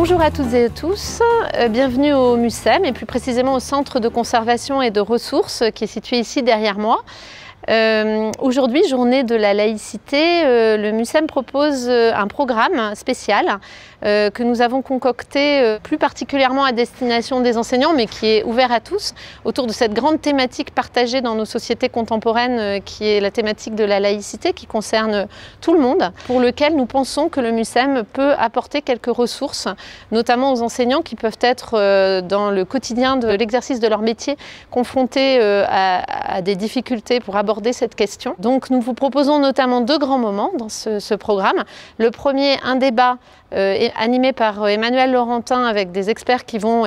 Bonjour à toutes et à tous, bienvenue au MUSEM et plus précisément au Centre de conservation et de ressources qui est situé ici derrière moi. Aujourd'hui, journée de la laïcité, le MUSEM propose un programme spécial que nous avons concocté plus particulièrement à destination des enseignants, mais qui est ouvert à tous, autour de cette grande thématique partagée dans nos sociétés contemporaines, qui est la thématique de la laïcité, qui concerne tout le monde, pour lequel nous pensons que le MUSEM peut apporter quelques ressources, notamment aux enseignants qui peuvent être dans le quotidien de l'exercice de leur métier, confrontés à des difficultés pour aborder cette question. Donc nous vous proposons notamment deux grands moments dans ce programme. Le premier, un débat animé par Emmanuel Laurentin avec des experts qui vont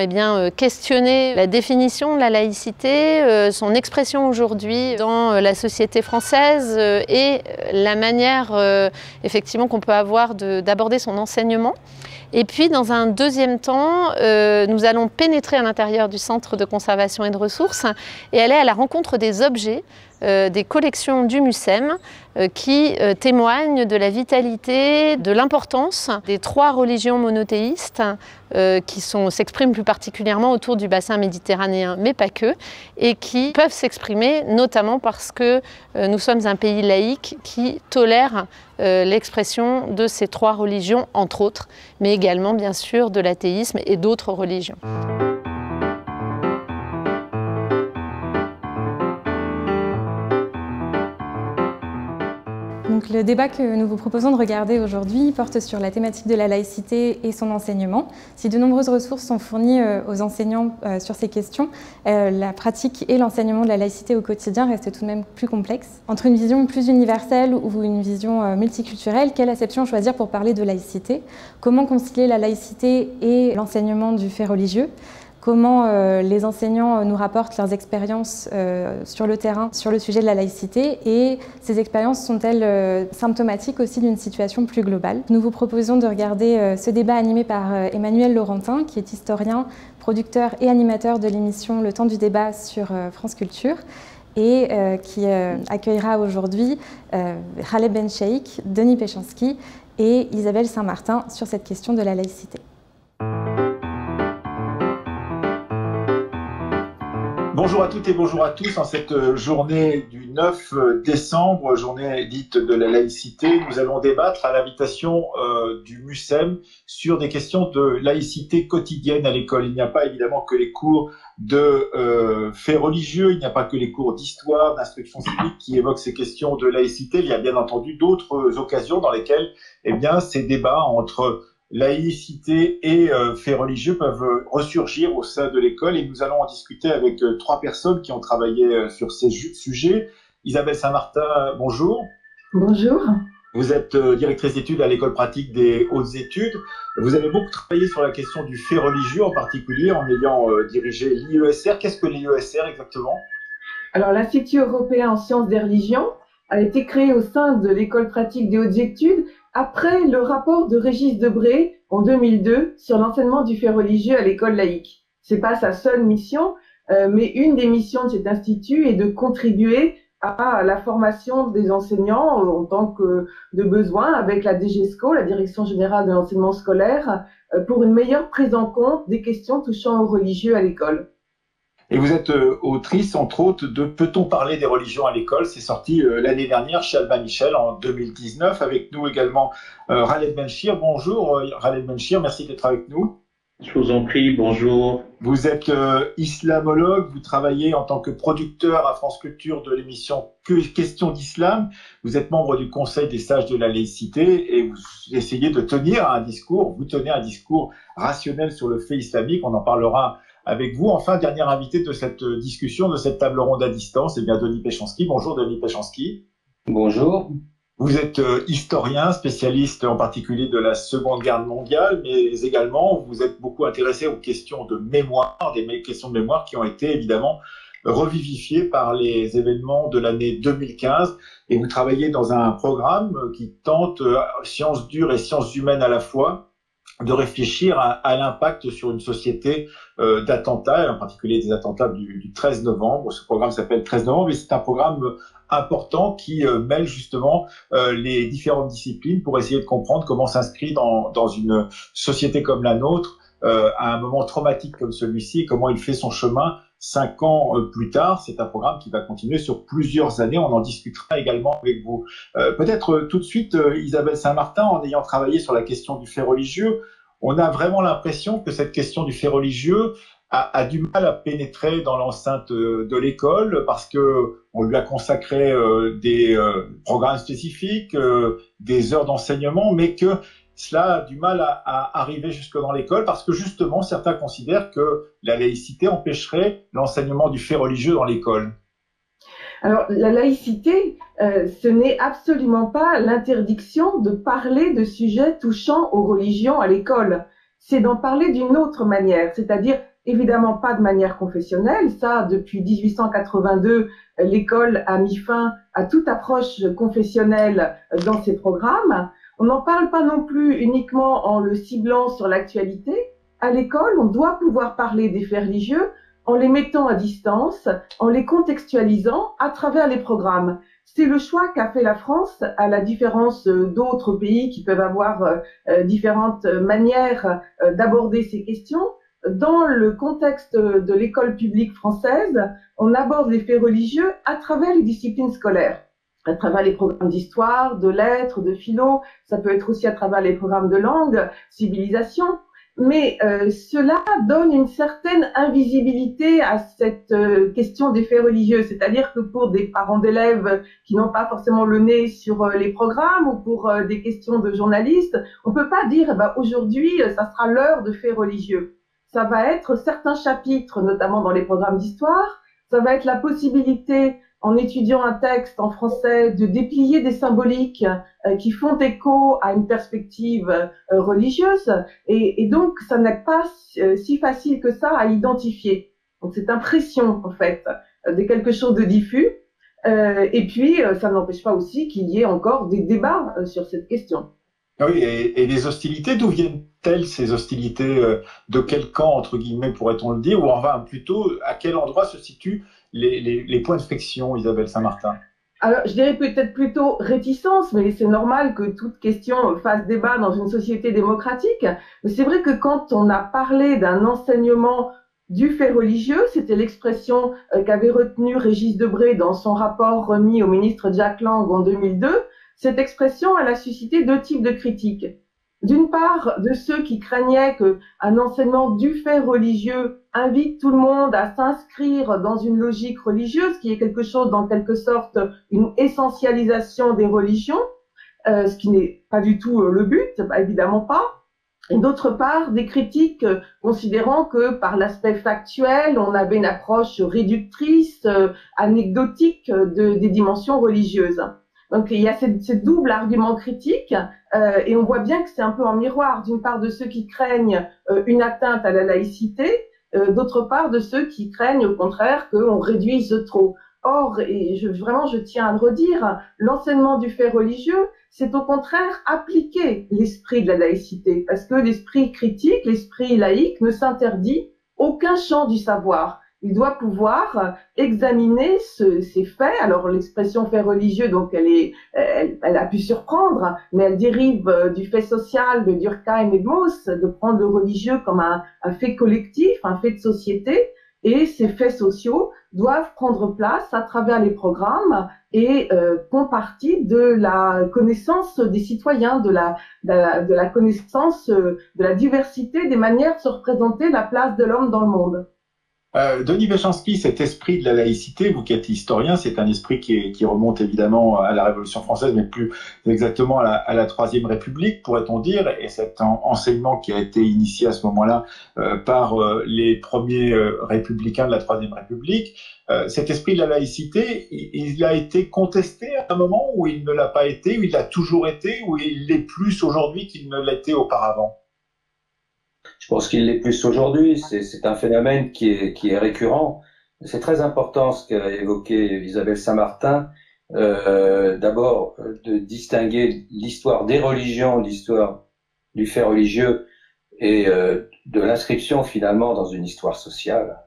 questionner la définition de la laïcité, son expression aujourd'hui dans la société française et la manière effectivement qu'on peut avoir d'aborder son enseignement. Et puis dans un deuxième temps, nous allons pénétrer à l'intérieur du centre de conservation et de ressources et aller à la rencontre des objets, des collections du MUSEM qui témoignent de la vitalité, de l'importance des trois religions monothéistes qui s'expriment plus particulièrement autour du bassin méditerranéen, mais pas que, et qui peuvent s'exprimer notamment parce que nous sommes un pays laïque qui tolère l'expression de ces trois religions, entre autres, mais également bien sûr de l'athéisme et d'autres religions. Donc, le débat que nous vous proposons de regarder aujourd'hui porte sur la thématique de la laïcité et son enseignement. Si de nombreuses ressources sont fournies aux enseignants sur ces questions, la pratique et l'enseignement de la laïcité au quotidien restent tout de même plus complexes. Entre une vision plus universelle ou une vision multiculturelle, quelle acception choisir pour parler de laïcité? Comment concilier la laïcité et l'enseignement du fait religieux? Comment les enseignants nous rapportent leurs expériences sur le terrain sur le sujet de la laïcité et ces expériences sont-elles symptomatiques aussi d'une situation plus globale? Nous vous proposons de regarder ce débat animé par Emmanuel Laurentin, qui est historien, producteur et animateur de l'émission Le Temps du débat sur France Culture et qui accueillera aujourd'hui Khaled Bencheikh, Denis Péchanski et Isabelle Saint-Martin sur cette question de la laïcité. Bonjour à toutes et bonjour à tous. En cette journée du 9 décembre, journée dite de la laïcité, nous allons débattre à l'invitation du MUSEM sur des questions de laïcité quotidienne à l'école. Il n'y a pas évidemment que les cours de faits religieux, il n'y a pas que les cours d'histoire, d'instruction civique qui évoquent ces questions de laïcité. Il y a bien entendu d'autres occasions dans lesquelles ces débats entre laïcité et faits religieux peuvent ressurgir au sein de l'école et nous allons en discuter avec trois personnes qui ont travaillé sur ces sujets. Isabelle Saint-Martin, bonjour. Bonjour. Vous êtes directrice d'études à l'école pratique des hautes études. Vous avez beaucoup travaillé sur la question du fait religieux, en particulier en ayant dirigé l'IESR. Qu'est-ce que l'IESR exactement? Alors, l'Institut européen en sciences des religions a été créé au sein de l'école pratique des hautes études après le rapport de Régis Debray en 2002 sur l'enseignement du fait religieux à l'école laïque. C'est pas sa seule mission, mais une des missions de cet institut est de contribuer à la formation des enseignants en tant que de besoin avec la DGESCO, la Direction générale de l'enseignement scolaire, pour une meilleure prise en compte des questions touchant aux religieux à l'école. Et vous êtes autrice, entre autres, de Peut-on parler des religions à l'école? C'est sorti l'année dernière chez Albin Michel en 2019. Avec nous également Khaled Bencheikh. Bonjour Khaled Bencheikh, merci d'être avec nous. Je vous en prie, bonjour. Vous êtes islamologue, vous travaillez en tant que producteur à France Culture de l'émission Questions d'Islam. Vous êtes membre du Conseil des sages de la laïcité et vous essayez de tenir un discours, vous tenez un discours rationnel sur le fait islamique. On en parlera avec vous. Enfin, dernier invité de cette discussion, de cette table ronde à distance, Denis Péchanski. Bonjour Denis Péchanski. Bonjour. Vous êtes historien, spécialiste en particulier de la Seconde Guerre mondiale, mais également vous êtes beaucoup intéressé aux questions de mémoire, des questions de mémoire qui ont été évidemment revivifiées par les événements de l'année 2015. Et vous travaillez dans un programme qui tente, sciences dures et sciences humaines à la fois, de réfléchir à l'impact sur une société d'attentats, en particulier des attentats du 13 novembre. Ce programme s'appelle 13 novembre et c'est un programme important qui mêle justement les différentes disciplines pour essayer de comprendre comment s'inscrit dans une société comme la nôtre à un moment traumatique comme celui-ci et comment il fait son chemin 5 ans plus tard. C'est un programme qui va continuer sur plusieurs années. On en discutera également avec vous. Peut-être tout de suite, Isabelle Saint-Martin, en ayant travaillé sur la question du fait religieux, on a vraiment l'impression que cette question du fait religieux a du mal à pénétrer dans l'enceinte de l'école parce que on lui a consacré des programmes spécifiques, des heures d'enseignement, mais que cela a du mal à arriver jusque dans l'école parce que justement certains considèrent que la laïcité empêcherait l'enseignement du fait religieux dans l'école. Alors, la laïcité, ce n'est absolument pas l'interdiction de parler de sujets touchant aux religions à l'école. C'est d'en parler d'une autre manière, c'est-à-dire évidemment pas de manière confessionnelle. Ça, depuis 1882, l'école a mis fin à toute approche confessionnelle dans ses programmes. On n'en parle pas non plus uniquement en le ciblant sur l'actualité. À l'école, on doit pouvoir parler des faits religieux en les mettant à distance, en les contextualisant à travers les programmes. C'est le choix qu'a fait la France, à la différence d'autres pays qui peuvent avoir différentes manières d'aborder ces questions. Dans le contexte de l'école publique française, on aborde les faits religieux à travers les disciplines scolaires, à travers les programmes d'histoire, de lettres, de philo, ça peut être aussi à travers les programmes de langue, civilisation. Mais cela donne une certaine invisibilité à cette question des faits religieux, c'est-à-dire que pour des parents d'élèves qui n'ont pas forcément le nez sur les programmes ou pour des questions de journalistes, on peut pas dire aujourd'hui ça sera l'heure de faits religieux. Ça va être certains chapitres, notamment dans les programmes d'histoire, ça va être la possibilité en étudiant un texte en français, de déplier des symboliques qui font écho à une perspective religieuse. Et donc, ça n'est pas si facile que ça à identifier. Donc, cette impression, en fait, de quelque chose de diffus. Et puis, ça n'empêche pas aussi qu'il y ait encore des débats sur cette question. Oui, et les hostilités, d'où viennent-elles ces hostilités? De quel camp, entre guillemets, pourrait-on le dire? Ou enfin, plutôt, à quel endroit se situent les points de friction, Isabelle Saint-Martin? Alors, je dirais peut-être plutôt réticence, mais c'est normal que toute question fasse débat dans une société démocratique. Mais c'est vrai que quand on a parlé d'un enseignement du fait religieux, c'était l'expression qu'avait retenue Régis Debray dans son rapport remis au ministre Jack Lang en 2002, cette expression, elle a suscité deux types de critiques. D'une part, de ceux qui craignaient qu'un enseignement du fait religieux invite tout le monde à s'inscrire dans une logique religieuse, qui est quelque chose, dans quelque sorte, une essentialisation des religions, ce qui n'est pas du tout le but, évidemment pas. Et d'autre part, des critiques considérant que par l'aspect factuel, on avait une approche réductrice, anecdotique des dimensions religieuses. Donc il y a cette double argument critique et on voit bien que c'est un peu en miroir, d'une part de ceux qui craignent une atteinte à la laïcité, d'autre part de ceux qui craignent au contraire qu'on réduise trop. Or, et je tiens à le redire, l'enseignement du fait religieux, c'est au contraire appliquer l'esprit de la laïcité, parce que l'esprit critique, l'esprit laïque ne s'interdit aucun champ du savoir. Il doit pouvoir examiner ces faits. Alors l'expression fait religieux, donc elle a pu surprendre, mais elle dérive du fait social de Durkheim et de Mauss, de prendre le religieux comme un fait collectif, un fait de société. Et ces faits sociaux doivent prendre place à travers les programmes et font partie de la connaissance des citoyens, de la connaissance de la diversité des manières de se représenter la place de l'homme dans le monde. Denis Béchanski, cet esprit de la laïcité, vous qui êtes historien, c'est un esprit qui remonte évidemment à la Révolution française, mais plus exactement à la Troisième République, pourrait-on dire, et cet enseignement qui a été initié à ce moment-là par les premiers républicains de la Troisième République. Cet esprit de la laïcité, il a été contesté à un moment où il ne l'a pas été, où il l'a toujours été, où il l'est plus aujourd'hui qu'il ne l'était auparavant? Je pense qu'il l'est plus aujourd'hui. C'est un phénomène qui est récurrent. C'est très important ce qu'a évoqué Isabelle Saint-Martin. D'abord, de distinguer l'histoire des religions, l'histoire du fait religieux et de l'inscription finalement dans une histoire sociale.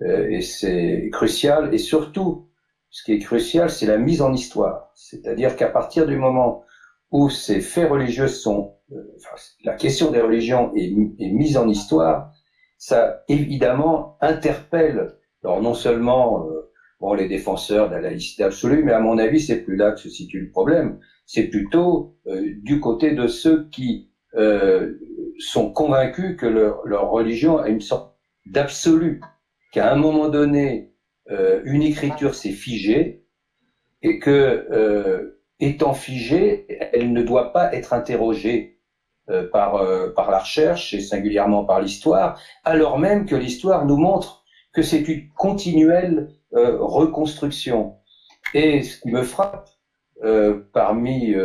Et c'est crucial. Et surtout, ce qui est crucial, c'est la mise en histoire. C'est-à-dire qu'à partir du moment où ces faits religieux sont, la question des religions est mise en histoire, ça évidemment interpelle, alors non seulement les défenseurs de la laïcité absolue, mais à mon avis, c'est plus là que se situe le problème. C'est plutôt du côté de ceux qui sont convaincus que leur religion a une sorte d'absolu, qu'à un moment donné, une écriture s'est figée et que, étant figée, elle ne doit pas être interrogée par la recherche et singulièrement par l'histoire, alors même que l'histoire nous montre que c'est une continuelle reconstruction. Et ce qui me frappe parmi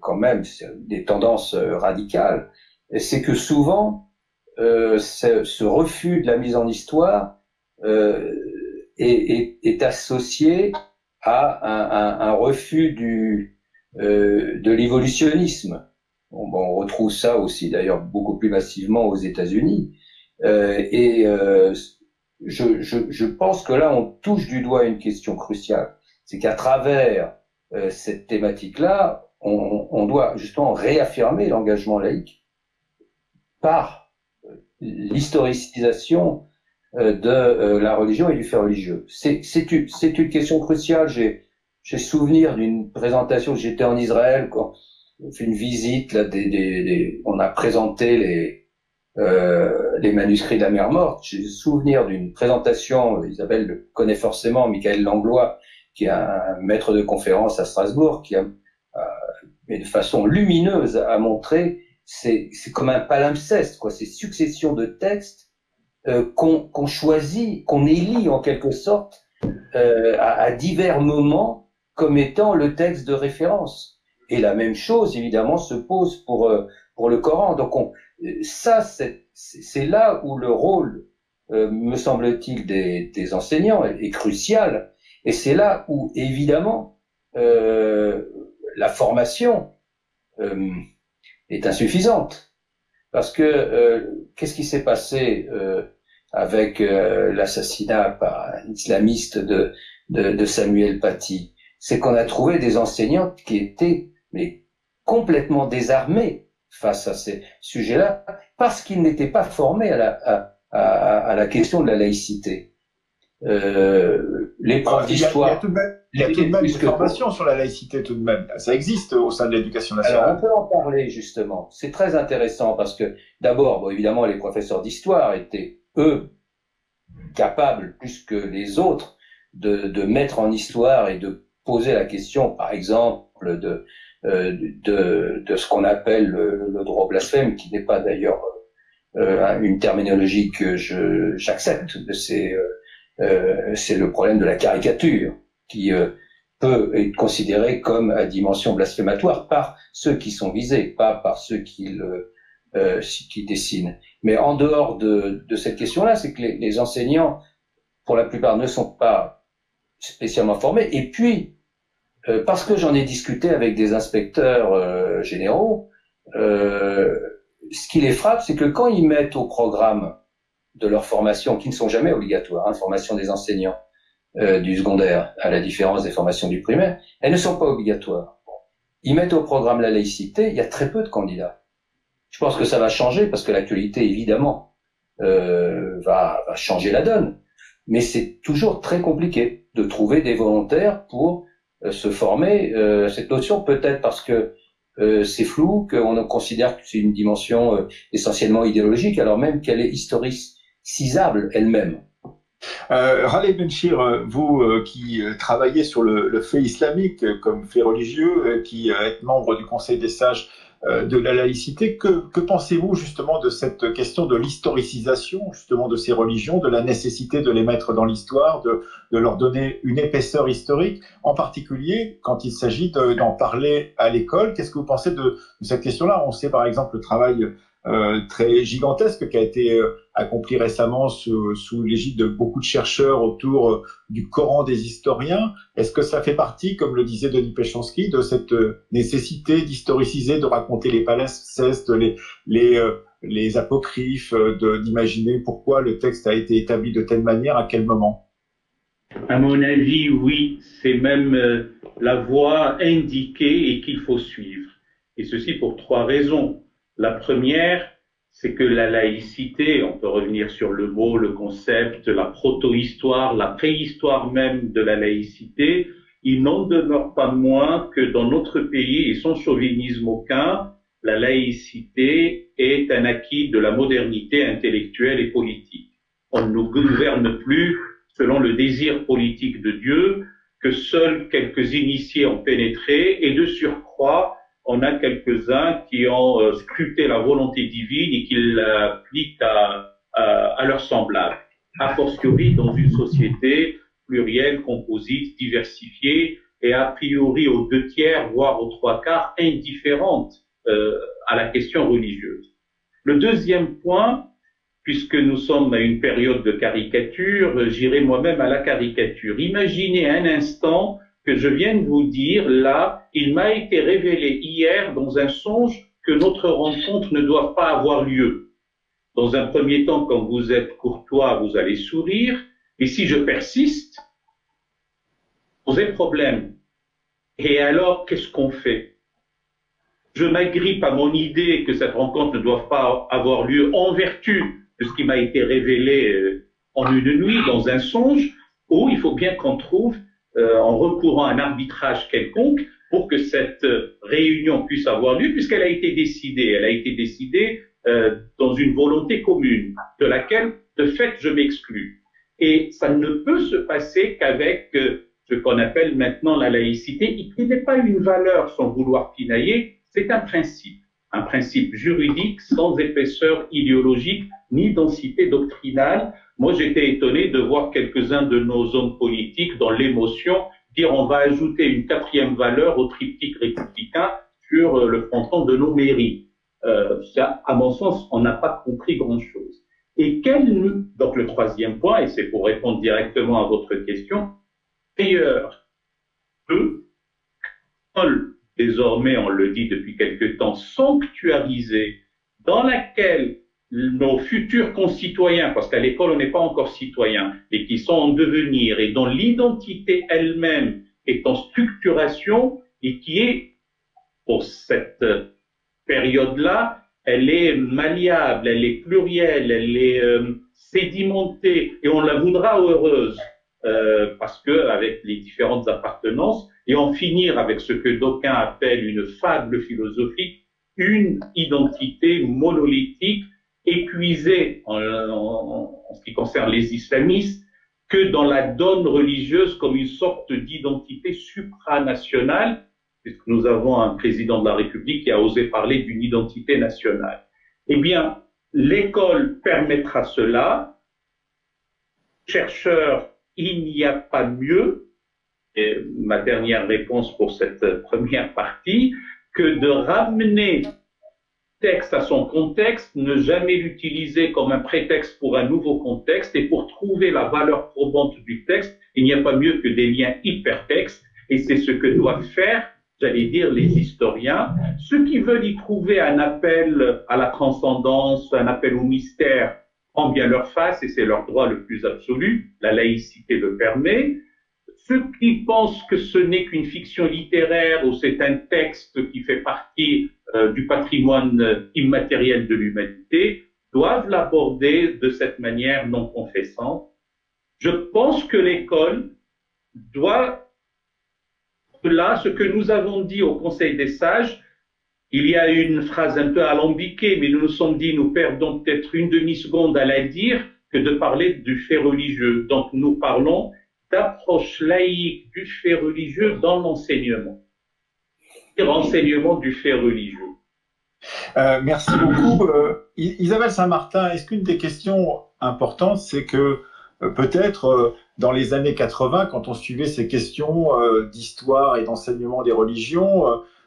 quand même des tendances radicales, c'est que souvent ce refus de la mise en histoire est associé à un refus de l'évolutionnisme. On retrouve ça aussi d'ailleurs beaucoup plus massivement aux États-Unis. Je pense que là, on touche du doigt une question cruciale. C'est qu'à travers cette thématique-là, on doit justement réaffirmer l'engagement laïque par l'historicisation de la religion et du fait religieux. C'est une question cruciale. J'ai souvenir d'une présentation, j'étais en Israël quand on fait une visite, là, on a présenté les manuscrits de la mer Morte. J'ai souvenir d'une présentation, Isabelle le connaît forcément, Michael Langlois, qui est un maître de conférence à Strasbourg, qui a, mais de façon lumineuse, a montré, c'est comme un palimpseste, quoi, ces successions de textes qu'on choisit, qu'on élit en quelque sorte à divers moments comme étant le texte de référence. Et la même chose, évidemment, se pose pour le Coran. Donc, ça, c'est là où le rôle, me semble-t-il, des enseignants est crucial. Et c'est là où, évidemment, la formation est insuffisante. Parce que qu'est-ce qui s'est passé avec l'assassinat par un islamiste de Samuel Paty? C'est qu'on a trouvé des enseignants qui étaient complètement désarmés face à ces sujets-là, parce qu'ils n'étaient pas formés à la question de la laïcité. Les profs d'histoire... Il y a tout de même une formation sur la laïcité, tout de même. Ça existe au sein de l'éducation nationale. Alors, on peut en parler, justement. C'est très intéressant parce que, d'abord, évidemment, les professeurs d'histoire étaient, eux, capables, plus que les autres, de mettre en histoire et de poser la question, par exemple, de ce qu'on appelle le droit au blasphème, qui n'est pas d'ailleurs une terminologie que j'accepte. C'est le problème de la caricature, qui peut être considéré comme à dimension blasphématoire par ceux qui sont visés, pas par ceux qui dessinent. Mais en dehors de cette question-là, c'est que les enseignants, pour la plupart, ne sont pas spécialement formés. Et puis, parce que j'en ai discuté avec des inspecteurs généraux, ce qui les frappe, c'est que quand ils mettent au programme de leur formation, qui ne sont jamais obligatoires, formation des enseignants du secondaire, à la différence des formations du primaire, elles ne sont pas obligatoires. Ils mettent au programme la laïcité, il y a très peu de candidats. Je pense que ça va changer, parce que l'actualité, évidemment, va changer la donne. Mais c'est toujours très compliqué de trouver des volontaires pour se former. Cette notion, peut-être parce que c'est flou, qu'on considère que c'est une dimension essentiellement idéologique, alors même qu'elle est historicisable elle-même. Raleigh Benchir, vous qui travaillez sur le fait islamique comme fait religieux, qui êtes membre du Conseil des sages de la laïcité, que pensez-vous justement de cette question de l'historicisation justement de ces religions, de la nécessité de les mettre dans l'histoire, de leur donner une épaisseur historique, en particulier quand il s'agit d'en parler à l'école? Qu'est-ce que vous pensez de cette question-là? On sait par exemple le travail très gigantesque qui a été accompli récemment sous l'égide de beaucoup de chercheurs autour du Coran des historiens. Est-ce que ça fait partie, comme le disait Denis Péchanski, de cette nécessité d'historiciser, de raconter les palimpsestes, les apocryphes, d'imaginer pourquoi le texte a été établi de telle manière, à quel moment? À mon avis, oui, c'est même la voie indiquée et qu'il faut suivre. Et ceci pour trois raisons. La première, c'est que la laïcité, on peut revenir sur le mot, le concept, la proto-histoire, la préhistoire même de la laïcité, il n'en demeure pas moins que dans notre pays, et sans chauvinisme aucun, la laïcité est un acquis de la modernité intellectuelle et politique. On ne nous gouverne plus selon le désir politique de Dieu, que seuls quelques initiés ont pénétré, et de surcroît, on a quelques-uns qui ont scruté la volonté divine et qui l'appliquent à leurs semblables. A fortiori dans une société plurielle, composite, diversifiée, et a priori aux 2/3, voire aux 3/4, indifférente à la question religieuse. Le deuxième point, puisque nous sommes à une période de caricature, j'irai moi-même à la caricature. Imaginez un instant que je viens de vous dire, là, il m'a été révélé hier dans un songe que notre rencontre ne doit pas avoir lieu. Dans un premier temps, quand vous êtes courtois, vous allez sourire, et si je persiste, posez problème. Et alors, qu'est-ce qu'on fait? Je m'agrippe à mon idée que cette rencontre ne doit pas avoir lieu en vertu de ce qui m'a été révélé en une nuit, dans un songe, où il faut bien qu'on trouve, en recourant à un arbitrage quelconque, pour que cette réunion puisse avoir lieu, puisqu'elle a été décidée. Elle a été décidée dans une volonté commune, de laquelle, de fait, je m'exclus. Et ça ne peut se passer qu'avec ce qu'on appelle maintenant la laïcité, et qui n'est pas une valeur sans vouloir pinailler, c'est un principe juridique sans épaisseur idéologique ni densité doctrinale. Moi, j'étais étonné de voir quelques-uns de nos hommes politiques dans l'émotion dire on va ajouter une 4e valeur au triptyque républicain sur le fronton de nos mairies. Ça, à mon sens, on n'a pas compris grand-chose. Et donc le 3e point, et c'est pour répondre directement à votre question, meilleur que désormais, on le dit depuis quelque temps, sanctuarisée, dans laquelle nos futurs concitoyens, parce qu'à l'école on n'est pas encore citoyen, et qui sont en devenir, et dont l'identité elle-même est en structuration, et qui est, pour cette période-là, elle est malléable, elle est plurielle, elle est sédimentée, et on la voudra heureuse, parce que avec les différentes appartenances, et en finir avec ce que d'aucuns appellent une fable philosophique, une identité monolithique, épuisée en ce qui concerne les islamistes, que dans la donne religieuse comme une sorte d'identité supranationale, puisque nous avons un président de la République qui a osé parler d'une identité nationale. Eh bien, l'école permettra cela. Chercheurs, il n'y a pas mieux, et ma dernière réponse pour cette première partie, que de ramener le texte à son contexte, ne jamais l'utiliser comme un prétexte pour un nouveau contexte, et pour trouver la valeur probante du texte, il n'y a pas mieux que des liens hypertextes, et c'est ce que doivent faire, j'allais dire, les historiens. Ceux qui veulent y trouver un appel à la transcendance, un appel au mystère, prend bien leur face, et c'est leur droit le plus absolu, la laïcité le permet. Ceux qui pensent que ce n'est qu'une fiction littéraire ou c'est un texte qui fait partie du patrimoine immatériel de l'humanité doivent l'aborder de cette manière non confessante. Je pense que l'école doit, là, ce que nous avons dit au Conseil des sages, il y a une phrase un peu alambiquée, mais nous nous sommes dit, nous perdons peut-être une demi-seconde à la dire que de parler du fait religieux. Donc nous parlons d'approche laïque du fait religieux dans l'enseignement. Renseignement du fait religieux. Merci beaucoup. Isabelle Saint-Martin, est-ce qu'une des questions importantes, c'est que peut-être dans les années 80, quand on suivait ces questions d'histoire et d'enseignement des religions,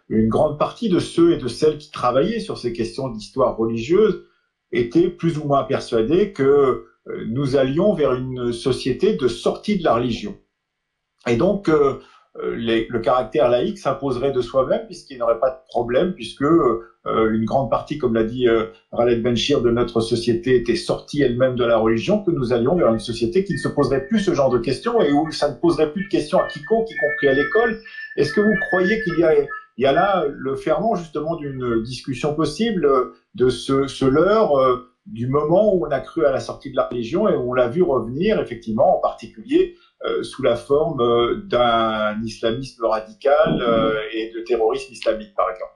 une grande partie de ceux et de celles qui travaillaient sur ces questions d'histoire religieuse étaient plus ou moins persuadés que nous allions vers une société de sortie de la religion. Et donc, le caractère laïque s'imposerait de soi-même puisqu'il n'y aurait pas de problème, puisque une grande partie, comme l'a dit Khaled Benchir, de notre société était sortie elle-même de la religion, que nous allions vers une société qui ne se poserait plus ce genre de questions et où ça ne poserait plus de questions à quiconque, y compris à l'école. Est-ce que vous croyez qu'il y a là le ferment justement d'une discussion possible de ce leurre du moment où on a cru à la sortie de la religion et où on l'a vu revenir, effectivement, en particulier sous la forme d'un islamisme radical et de terrorisme islamique, par exemple?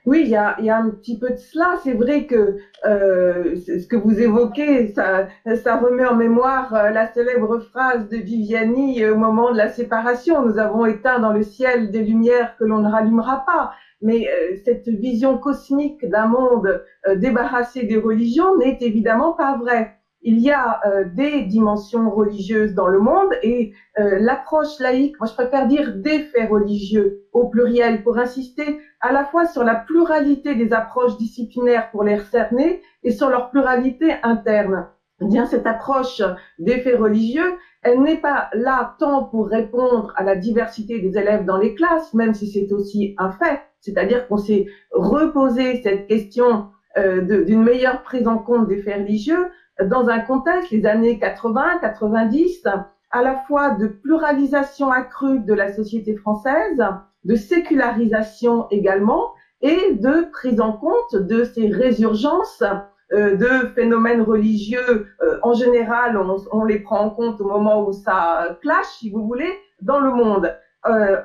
Oui, il y a un petit peu de cela. C'est vrai que ce que vous évoquez, ça remet en mémoire la célèbre phrase de Viviani au moment de la séparation. Nous avons éteint dans le ciel des lumières que l'on ne rallumera pas. Mais cette vision cosmique d'un monde débarrassé des religions n'est évidemment pas vraie. Il y a des dimensions religieuses dans le monde et l'approche laïque, moi je préfère dire des faits religieux au pluriel pour insister à la fois sur la pluralité des approches disciplinaires pour les cerner et sur leur pluralité interne. Eh bien, cette approche des faits religieux, elle n'est pas là tant pour répondre à la diversité des élèves dans les classes, même si c'est aussi un fait, c'est-à-dire qu'on s'est reposé cette question d'une meilleure prise en compte des faits religieux dans un contexte, les années 80, 90, à la fois de pluralisation accrue de la société française, de sécularisation également, et de prise en compte de ces résurgences de phénomènes religieux. En général, on les prend en compte au moment où ça clash, si vous voulez, dans le monde.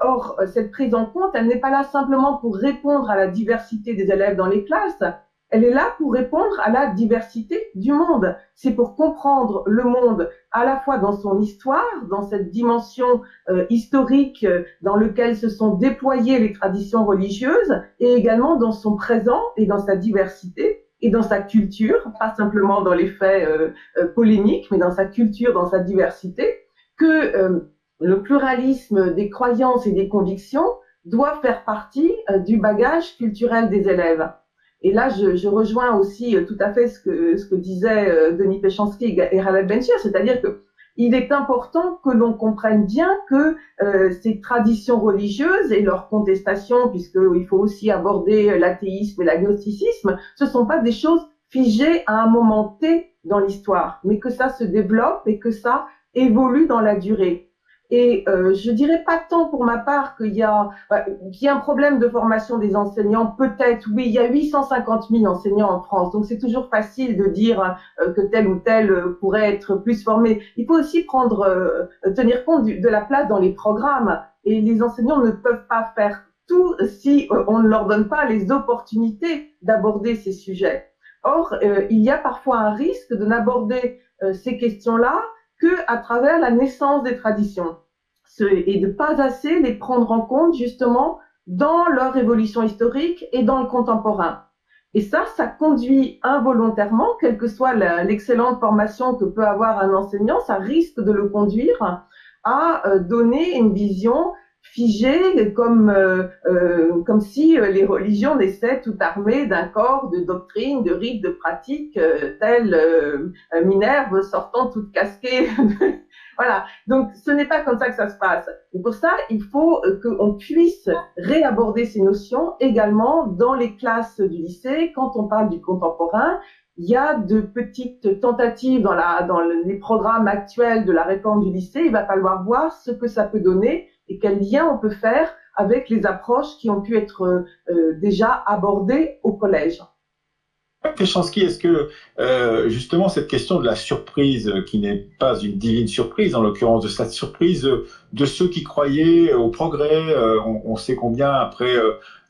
Or, cette prise en compte, elle n'est pas là simplement pour répondre à la diversité des élèves dans les classes, elle est là pour répondre à la diversité du monde. C'est pour comprendre le monde à la fois dans son histoire, dans cette dimension historique dans laquelle se sont déployées les traditions religieuses, et également dans son présent et dans sa diversité et dans sa culture, pas simplement dans les faits polémiques, mais dans sa culture, dans sa diversité, que le pluralisme des croyances et des convictions doit faire partie du bagage culturel des élèves. Et là, je rejoins aussi tout à fait ce que disaient Denis Péchanski et Khaled Benchir, c'est-à-dire que il est important que l'on comprenne bien que ces traditions religieuses et leurs contestations, puisqu'il faut aussi aborder l'athéisme et l'agnosticisme, ce sont pas des choses figées à un moment T dans l'histoire, mais que ça se développe et que ça évolue dans la durée. Et je dirais pas tant pour ma part qu'il y a un problème de formation des enseignants. Peut-être, oui, il y a 850 000 enseignants en France, donc c'est toujours facile de dire que tel ou tel pourrait être plus formé. Il faut aussi tenir compte de la place dans les programmes. Et les enseignants ne peuvent pas faire tout si on ne leur donne pas les opportunités d'aborder ces sujets. Or, il y a parfois un risque de n'aborder ces questions-là que à travers la naissance des traditions et de pas assez les prendre en compte justement dans leur évolution historique et dans le contemporain. Et ça conduit involontairement, quelle que soit l'excellente formation que peut avoir un enseignant, ça risque de le conduire à donner une vision figée comme si les religions naissaient tout armées d'un corps de doctrines, de rites, de pratiques, telle Minerve sortant toute casquée. Voilà. Donc, ce n'est pas comme ça que ça se passe. Et pour ça, il faut qu'on puisse réaborder ces notions également dans les classes du lycée. Quand on parle du contemporain, il y a de petites tentatives dans les programmes actuels de la réforme du lycée. Il va falloir voir ce que ça peut donner et quel lien on peut faire avec les approches qui ont pu être déjà abordées au collège. Péchanski, est-ce que justement cette question de la surprise, qui n'est pas une divine surprise, en l'occurrence de cette surprise de ceux qui croyaient au progrès, on sait combien après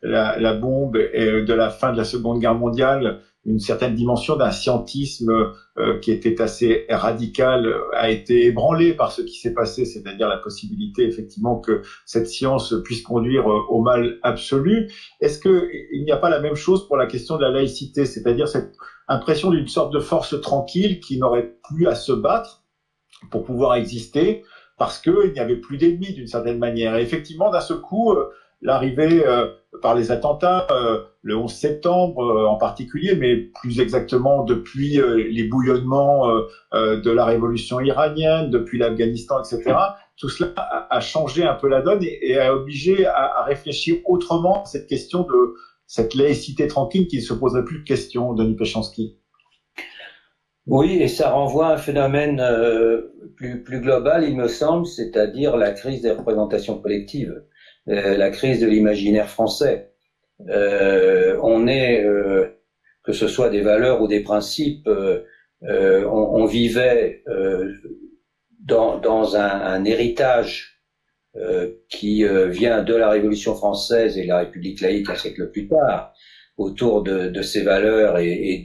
la bombe et de la fin de la Seconde Guerre mondiale, une certaine dimension d'un scientisme qui était assez radical a été ébranlée par ce qui s'est passé, c'est-à-dire la possibilité effectivement que cette science puisse conduire au mal absolu. Est-ce qu'il n'y a pas la même chose pour la question de la laïcité, c'est-à-dire cette impression d'une sorte de force tranquille qui n'aurait plus à se battre pour pouvoir exister parce qu'il n'y avait plus d'ennemis d'une certaine manière. Et effectivement, d'un seul coup, l'arrivée par les attentats, le 11 septembre en particulier, mais plus exactement depuis les bouillonnements de la révolution iranienne, depuis l'Afghanistan, etc., tout cela a changé un peu la donne et a obligé à réfléchir autrement à cette question cette laïcité tranquille qui ne se poserait plus de questions, Denis Péchanski? Oui, et ça renvoie à un phénomène plus global, il me semble, c'est-à-dire la crise des représentations collectives, la crise de l'imaginaire français. On est, que ce soit des valeurs ou des principes, on vivait dans un héritage qui vient de la Révolution française et de la République laïque un siècle plus tard, autour de ces valeurs et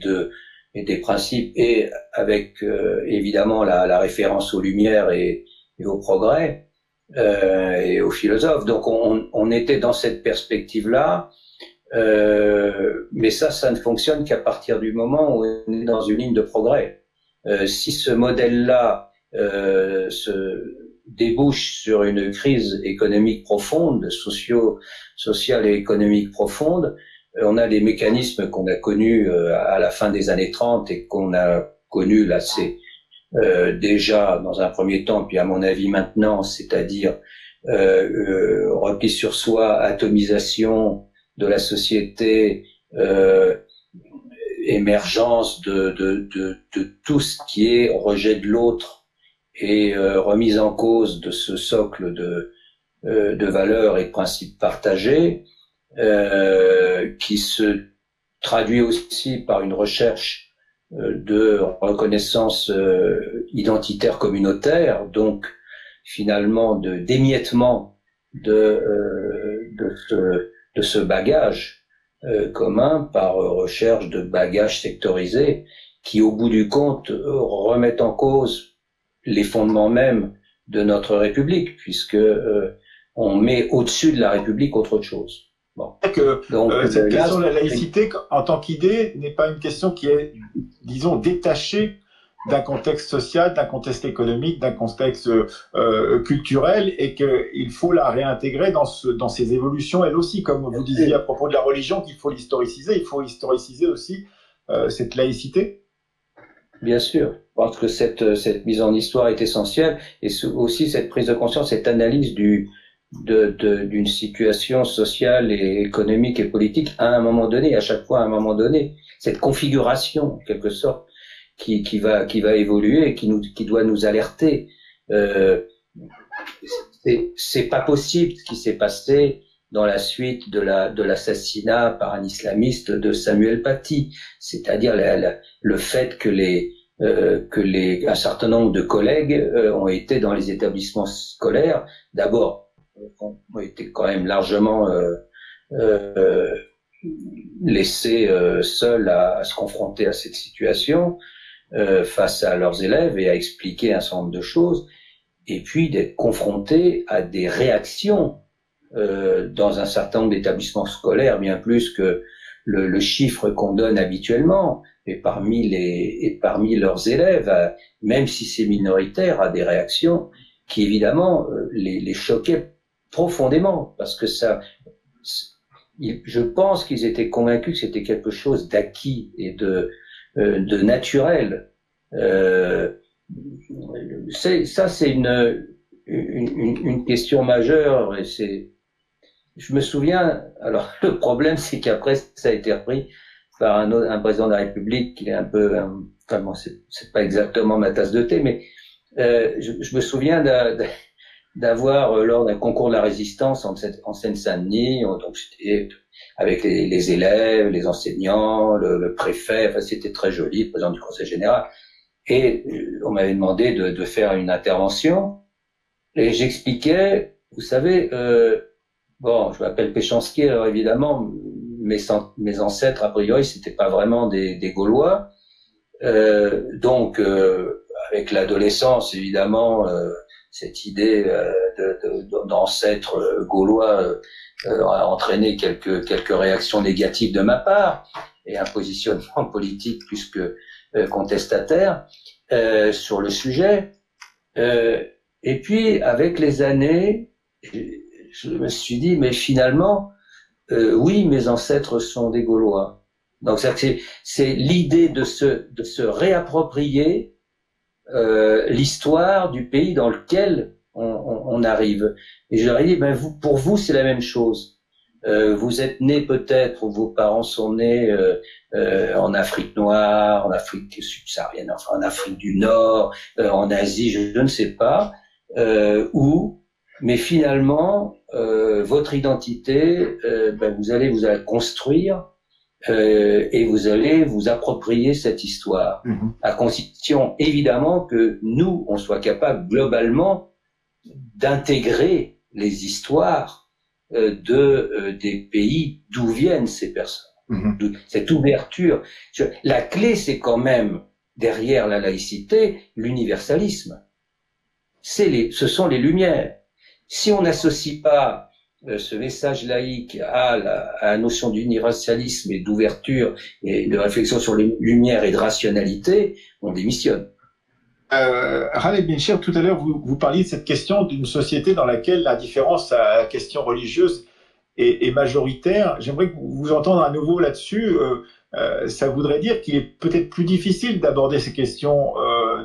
des principes, et avec évidemment la référence aux Lumières et au progrès et aux philosophes. Donc on était dans cette perspective-là, mais ça ne fonctionne qu'à partir du moment où on est dans une ligne de progrès. Si ce modèle-là se débouche sur une crise économique profonde, sociale et économique profonde, on a des mécanismes qu'on a connus à la fin des années 30 et qu'on a connus là, c'est déjà dans un premier temps, puis à mon avis maintenant, c'est-à-dire repli sur soi, atomisation de la société, émergence de tout ce qui est rejet de l'autre et remise en cause de ce socle de valeurs et de principes partagés, qui se traduit aussi par une recherche de reconnaissance identitaire communautaire, donc finalement d'émiettement de ce bagage commun par recherche de bagages sectorisés qui, au bout du compte, remettent en cause les fondements mêmes de notre République, puisque on met au-dessus de la République autre chose. Bon. Donc, cette question de la laïcité, en tant qu'idée, n'est pas une question qui est, disons, détachée d'un contexte social, d'un contexte économique, d'un contexte culturel, et qu'il faut la réintégrer dans ces évolutions, elle aussi, comme vous disiez à propos de la religion, qu'il faut l'historiciser. Il faut historiciser aussi cette laïcité. Bien sûr, je pense que cette mise en histoire est essentielle, et aussi cette prise de conscience, cette analyse d'une situation sociale et économique et politique à un moment donné, à chaque fois à un moment donné, cette configuration en quelque sorte qui va évoluer et qui doit nous alerter. C'est pas possible ce qui s'est passé dans la suite de l'assassinat par un islamiste de Samuel Paty, c'est-à-dire le fait que un certain nombre de collègues ont été dans les établissements scolaires, d'abord ont été quand même largement laissés seuls à se confronter à cette situation face à leurs élèves et à expliquer un certain nombre de choses, et puis d'être confrontés à des réactions dans un certain nombre d'établissements scolaires, bien plus que le chiffre qu'on donne habituellement, et parmi leurs élèves, même si c'est minoritaire, à des réactions qui évidemment les choquaient profondément, parce que je pense qu'ils étaient convaincus que c'était quelque chose d'acquis et de naturel. C'est une question majeure, et je me souviens, alors le problème c'est qu'après ça a été repris par un président de la République qui est un peu, enfin bon, c'est pas exactement ma tasse de thé, mais je me souviens d'avoir lors d'un concours de la résistance en Seine-Saint-Denis, donc j'étais avec les élèves, les enseignants, le préfet, enfin c'était très joli, le président du conseil général, et on m'avait demandé de faire une intervention, et j'expliquais, vous savez, bon, je m'appelle Péchanski, alors évidemment mes ancêtres a priori c'était pas vraiment des Gaulois, donc avec l'adolescence évidemment cette idée d'ancêtre gaulois a entraîné quelques réactions négatives de ma part et un positionnement politique plus que contestataire sur le sujet. Et puis avec les années, je me suis dit mais finalement oui, mes ancêtres sont des Gaulois. Donc c'est l'idée de se réapproprier l'histoire du pays dans lequel on arrive. Et je leur ai dit, pour vous, c'est la même chose. vous êtes né peut-être, ou vos parents sont nés en Afrique noire, en Afrique subsaharienne, enfin en Afrique du Nord, en Asie, je ne sais pas, où, mais finalement, votre identité, vous allez la construire et vous allez vous approprier cette histoire, à condition évidemment que nous, on soit capable globalement d'intégrer les histoires des pays d'où viennent ces personnes. Cette ouverture. La clé, c'est quand même, derrière la laïcité, l'universalisme. Ce sont les Lumières. Si on n'associe pas ce message laïque à la notion d'universalisme et d'ouverture et de réflexion sur les Lumières et de rationalité, on démissionne. Khaled Benchir, tout à l'heure, vous parliez de cette question d'une société dans laquelle la différence à la question religieuse est majoritaire. J'aimerais vous entendre à nouveau là-dessus. Ça voudrait dire qu'il est peut-être plus difficile d'aborder ces questions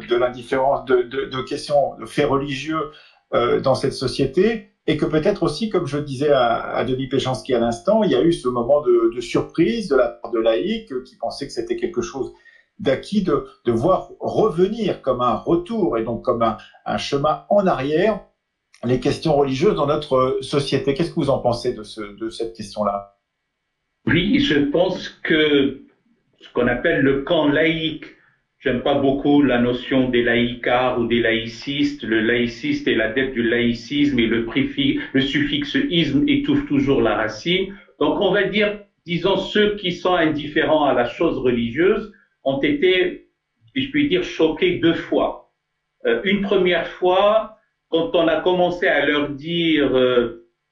de l'indifférence, de questions de faits religieux dans cette société, et que peut-être aussi, comme je disais à Denis Péchanski à l'instant, il y a eu ce moment de surprise de la part de laïcs qui pensaient que c'était quelque chose d'acquis, de voir revenir comme un retour et donc comme un chemin en arrière les questions religieuses dans notre société. Qu'est-ce que vous en pensez de cette question-là? Oui, je pense que ce qu'on appelle le camp laïque, j'aime pas beaucoup la notion des laïcards ou des laïcistes. Le laïciste est l'adepte du laïcisme et le suffixe isme étouffe toujours la racine. Donc on va dire, disons, ceux qui sont indifférents à la chose religieuse ont été, si je puis dire, choqués deux fois. Une première fois, quand on a commencé à leur dire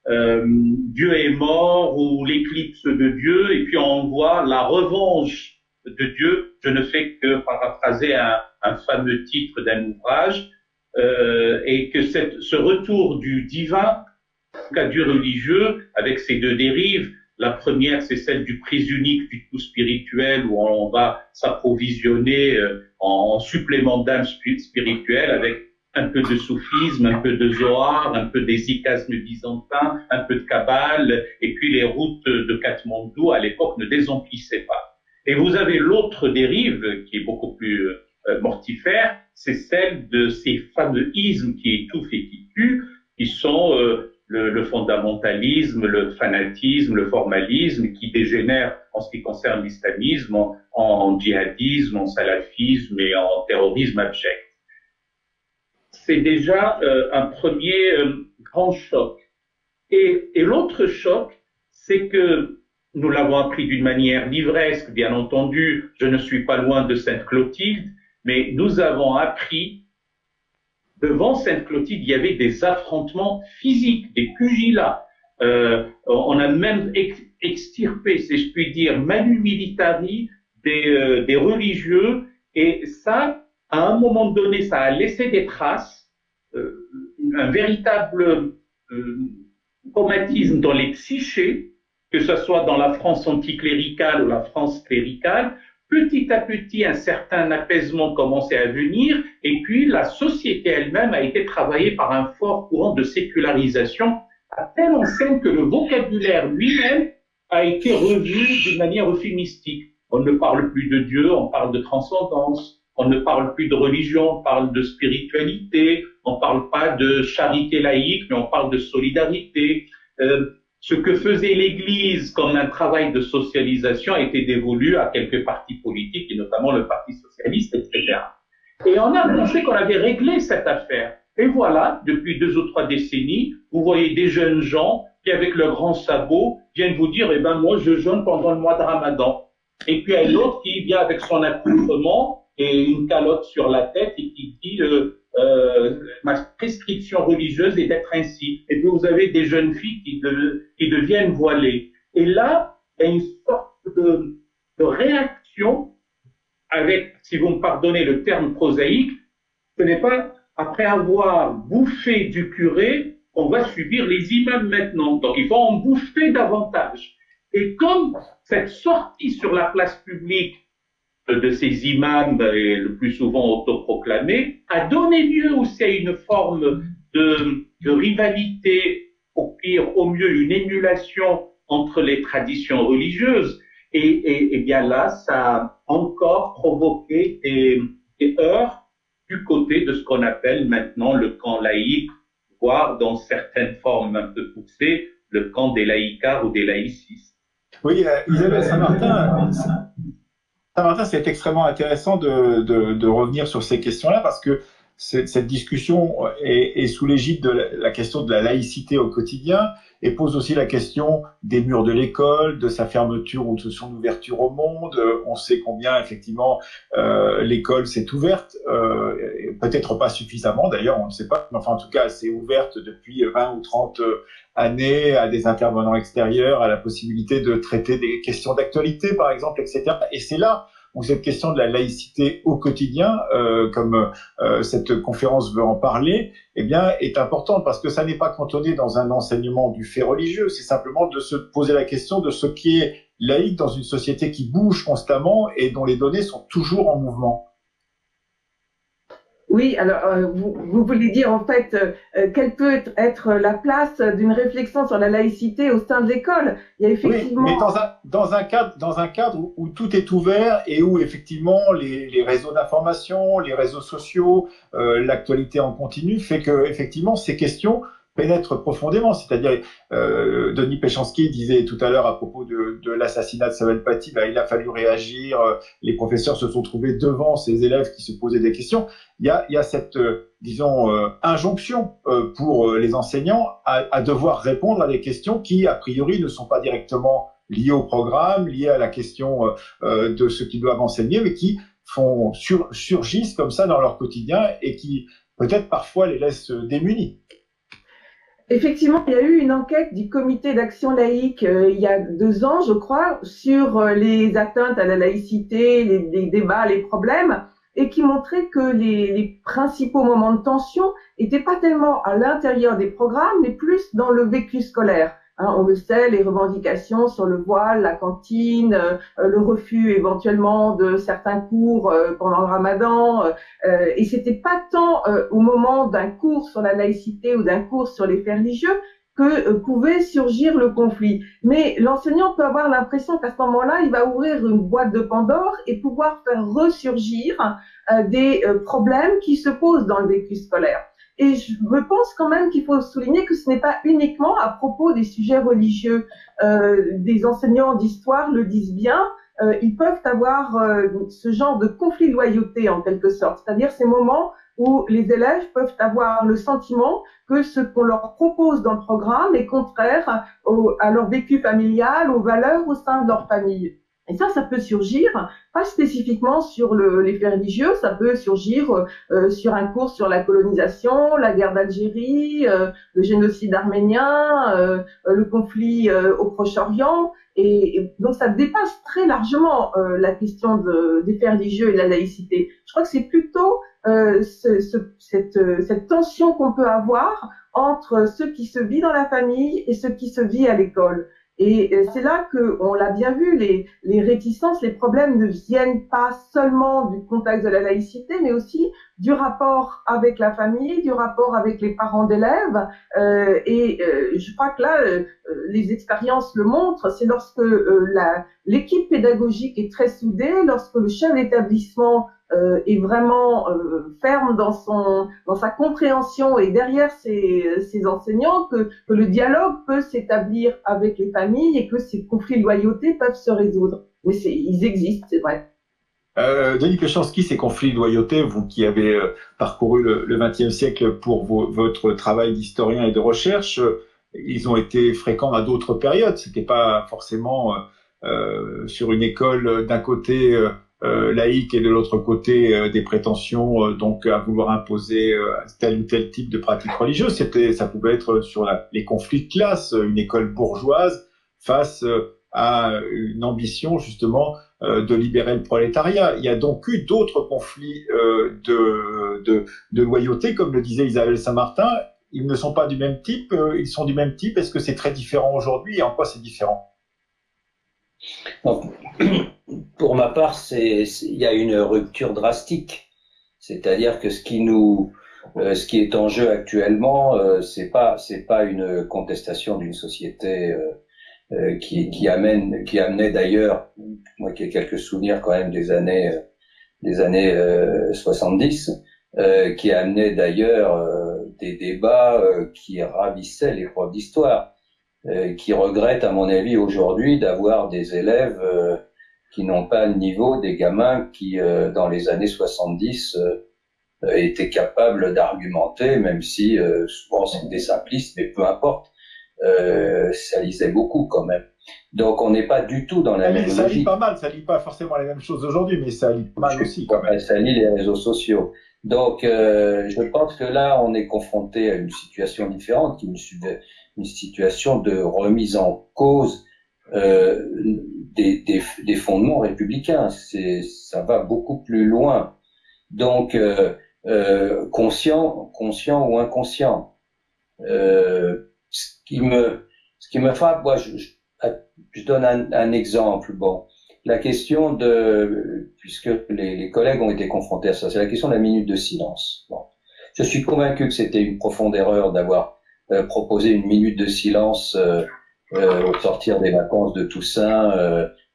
Dieu est mort ou l'éclipse de Dieu, et puis on voit la revanche de Dieu. Je ne fais que paraphraser un fameux titre d'un ouvrage, et que ce retour du divin, en cas du religieux, avec ses deux dérives. La première, c'est celle du prise unique du tout spirituel, où on va s'approvisionner en supplément d'âme spirituelle avec un peu de soufisme, un peu de Zohar, un peu d'hésychasme byzantin, un peu de Kabbale, et puis les routes de Katmandou à l'époque ne désemplissaient pas. Et vous avez l'autre dérive qui est beaucoup plus mortifère, c'est celle de ces fameux ismes qui étouffent et qui tuent, qui sont le fondamentalisme, le fanatisme, le formalisme, qui dégénère en ce qui concerne l'islamisme en djihadisme, en salafisme et en terrorisme abject. C'est déjà un premier grand choc. Et l'autre choc, c'est que nous l'avons appris d'une manière livresque, bien entendu. Je ne suis pas loin de Sainte-Clotilde, mais nous avons appris, devant Sainte-Clotilde, il y avait des affrontements physiques, des pugilats. On a même extirpé, si je puis dire, manu militari des religieux, et ça, à un moment donné, ça a laissé des traces, un véritable traumatisme dans les psychés, que ce soit dans la France anticléricale ou la France cléricale. Petit à petit, un certain apaisement commençait à venir, et puis la société elle-même a été travaillée par un fort courant de sécularisation, à telle enseigne que le vocabulaire lui-même a été revu d'une manière euphémistique. On ne parle plus de Dieu, on parle de transcendance. On ne parle plus de religion, on parle de spiritualité. On ne parle pas de charité laïque, mais on parle de solidarité. Ce que faisait l'Église comme un travail de socialisation a été dévolu à quelques partis politiques, et notamment le Parti socialiste, etc. Et on a pensé qu'on avait réglé cette affaire. Et voilà, depuis 2 ou 3 décennies, vous voyez des jeunes gens qui, avec leurs grands sabots, viennent vous dire, eh ben, moi, je jeûne pendant le mois de Ramadan. Et puis, il y a l'autre qui vient avec son accoutrement et une calotte sur la tête et qui dit, ma prescription religieuse est d'être ainsi. Et puis, vous avez des jeunes filles qui deviennent voilées. Et là, il y a une sorte de réaction avec, si vous me pardonnez le terme prosaïque, ce n'est pas après avoir bouffé du curé qu'on va subir les imams maintenant. Donc, il faut en bouffer davantage. Et comme cette sortie sur la place publique de ces imams, et le plus souvent autoproclamés, a donné lieu aussi à une forme de rivalité, au pire, au mieux, une émulation entre les traditions religieuses. Et bien là, ça a encore provoqué des heurts du côté de ce qu'on appelle maintenant le camp laïque, voire dans certaines formes un peu poussées, le camp des laïcards ou des laïcistes. Oui, Isabelle Saint-Martin, c'est extrêmement intéressant de revenir sur ces questions-là parce que cette discussion est sous l'égide de la question de la laïcité au quotidien et pose aussi la question des murs de l'école, de sa fermeture ou de son ouverture au monde. On sait combien effectivement l'école s'est ouverte, peut-être pas suffisamment d'ailleurs, on ne sait pas, mais enfin en tout cas elle s'est ouverte depuis 20 ou 30 années à des intervenants extérieurs, à la possibilité de traiter des questions d'actualité par exemple, etc. Et c'est là où cette question de la laïcité au quotidien, comme cette conférence veut en parler, eh bien, est importante parce que ça n'est pas cantonné dans un enseignement du fait religieux, c'est simplement de se poser la question de ce qui est laïque dans une société qui bouge constamment et dont les données sont toujours en mouvement. Oui, alors vous voulez dire en fait quelle peut être la place d'une réflexion sur la laïcité au sein de l'école. Il y a effectivement. Oui, mais dans un cadre où tout est ouvert et où effectivement les réseaux d'information, les réseaux sociaux, l'actualité en continu fait que effectivement ces questions pénètrent profondément. C'est-à-dire, Denis Péchanski disait tout à l'heure à propos de l'assassinat de Samuel Paty, il a fallu réagir, les professeurs se sont trouvés devant ces élèves qui se posaient des questions. Il y a cette, disons, injonction pour les enseignants à devoir répondre à des questions qui, a priori, ne sont pas directement liées au programme, liées à la question de ce qu'ils doivent enseigner, mais qui surgissent comme ça dans leur quotidien et qui, peut-être, parfois les laissent démunis. Effectivement, il y a eu une enquête du comité d'action laïque il y a 2 ans, je crois, sur les atteintes à la laïcité, les débats, les problèmes, et qui montrait que les principaux moments de tension n'étaient pas tellement à l'intérieur des programmes, mais plus dans le vécu scolaire. Hein, on le sait, les revendications sur le voile, la cantine, le refus éventuellement de certains cours pendant le Ramadan, et c'était pas tant au moment d'un cours sur la laïcité ou d'un cours sur les faits religieux que pouvait surgir le conflit. Mais l'enseignant peut avoir l'impression qu'à ce moment-là, il va ouvrir une boîte de Pandore et pouvoir faire ressurgir des problèmes qui se posent dans le vécu scolaire. Et je me pense quand même qu'il faut souligner que ce n'est pas uniquement à propos des sujets religieux. Des enseignants d'histoire le disent bien, ils peuvent avoir ce genre de conflit de loyauté en quelque sorte, c'est-à-dire ces moments où les élèves peuvent avoir le sentiment que ce qu'on leur propose dans le programme est contraire à leur vécu familial, aux valeurs au sein de leur famille. Et ça peut surgir, pas spécifiquement sur les faits religieux, ça peut surgir sur un cours sur la colonisation, la guerre d'Algérie, le génocide arménien, le conflit au Proche-Orient. Et donc ça dépasse très largement la question des faits religieux et de la laïcité. Je crois que c'est plutôt cette tension qu'on peut avoir entre ce qui se vit dans la famille et ce qui se vit à l'école. Et c'est là que, on l'a bien vu, les réticences, les problèmes ne viennent pas seulement du contexte de la laïcité, mais aussi du rapport avec la famille, du rapport avec les parents d'élèves. Je crois que là, les expériences le montrent, c'est lorsque l'équipe pédagogique est très soudée, lorsque le chef d'établissement est vraiment ferme dans sa compréhension et derrière ses enseignants que le dialogue peut s'établir avec les familles et que ces conflits de loyauté peuvent se résoudre. Mais ils existent, c'est vrai. Denis Péchanski, ces conflits de loyauté, vous qui avez parcouru le XXe siècle pour votre travail d'historien et de recherche, ils ont été fréquents à d'autres périodes. C'était pas forcément sur une école d'un côté laïque et de l'autre côté des prétentions donc à vouloir imposer tel ou tel type de pratique religieuse. Ça pouvait être sur les conflits de classe, une école bourgeoise face à une ambition justement de libérer le prolétariat. Il y a donc eu d'autres conflits de loyauté, comme le disait Isabelle Saint-Martin. Ils ne sont pas du même type, ils sont du même type. Est-ce que c'est très différent aujourd'hui et en quoi c'est différent? Donc, pour ma part, il y a une rupture drastique. C'est-à-dire que ce qui est en jeu actuellement, c'est pas une contestation d'une société qui amenait d'ailleurs, moi qui ai quelques souvenirs quand même des années 70, qui amenait d'ailleurs des débats qui ravissaient les profs d'histoire, qui regrettent à mon avis aujourd'hui d'avoir des élèves qui n'ont pas le niveau des gamins qui dans les années 70 étaient capables d'argumenter, même si souvent c'est des simplistes, mais peu importe. Ça lisait beaucoup quand même. Donc on n'est pas du tout dans la même logique. Ça lit pas mal, ça lit pas forcément les mêmes choses aujourd'hui, mais ça lit pas mal aussi quand même. Ça lit les réseaux sociaux. Donc je pense que là on est confronté à une situation différente, une situation de remise en cause des fondements républicains. Ça va beaucoup plus loin. Donc conscient ou inconscient. Ce qui me frappe, moi, je donne un exemple. Bon, la question puisque les collègues ont été confrontés à ça, c'est la question de la minute de silence. Bon, je suis convaincu que c'était une profonde erreur d'avoir proposé une minute de silence au sortir des vacances de Toussaint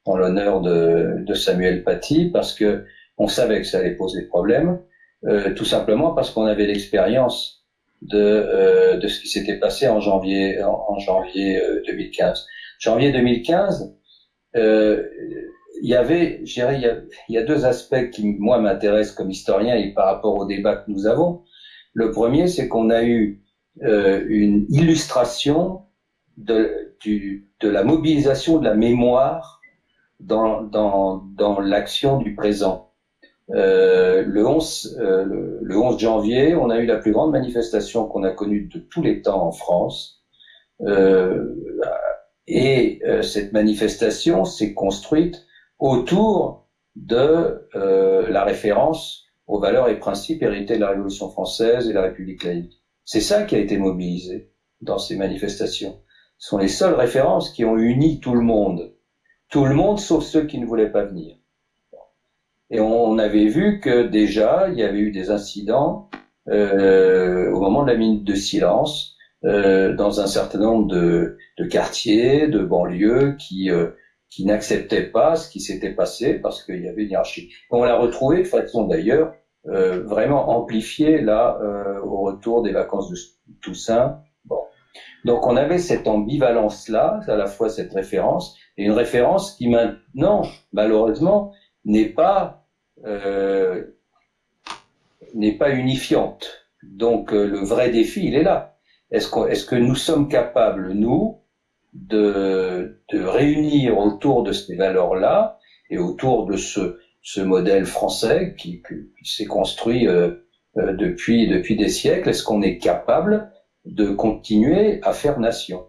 en l'honneur de Samuel Paty, parce que on savait que ça allait poser problème, tout simplement parce qu'on avait l'expérience de ce qui s'était passé en janvier 2015. Janvier 2015, il y a deux aspects qui moi m'intéressent comme historien et par rapport au débat que nous avons. Le premier, c'est qu'on a eu une illustration de la mobilisation de la mémoire dans l'action du présent. Le 11 janvier, on a eu la plus grande manifestation qu'on a connue de tous les temps en France. Cette manifestation s'est construite autour de la référence aux valeurs et principes hérités de la Révolution française et de la République laïque. C'est ça qui a été mobilisé dans ces manifestations. Ce sont les seules références qui ont uni tout le monde sauf ceux qui ne voulaient pas venir. Et on avait vu que déjà, il y avait eu des incidents au moment de la minute de silence dans un certain nombre de quartiers, de banlieues qui n'acceptaient pas ce qui s'était passé parce qu'il y avait une hiérarchie. On l'a retrouvé de façon d'ailleurs vraiment amplifiée là au retour des vacances de Toussaint. Bon. Donc on avait cette ambivalence-là, à la fois cette référence, et une référence qui maintenant, malheureusement, n'est pas unifiante. Donc le vrai défi, il est là. Est-ce que nous sommes capables, nous, de réunir autour de ces valeurs-là et autour de ce modèle français qui s'est construit depuis des siècles, est-ce qu'on est capable de continuer à faire nation?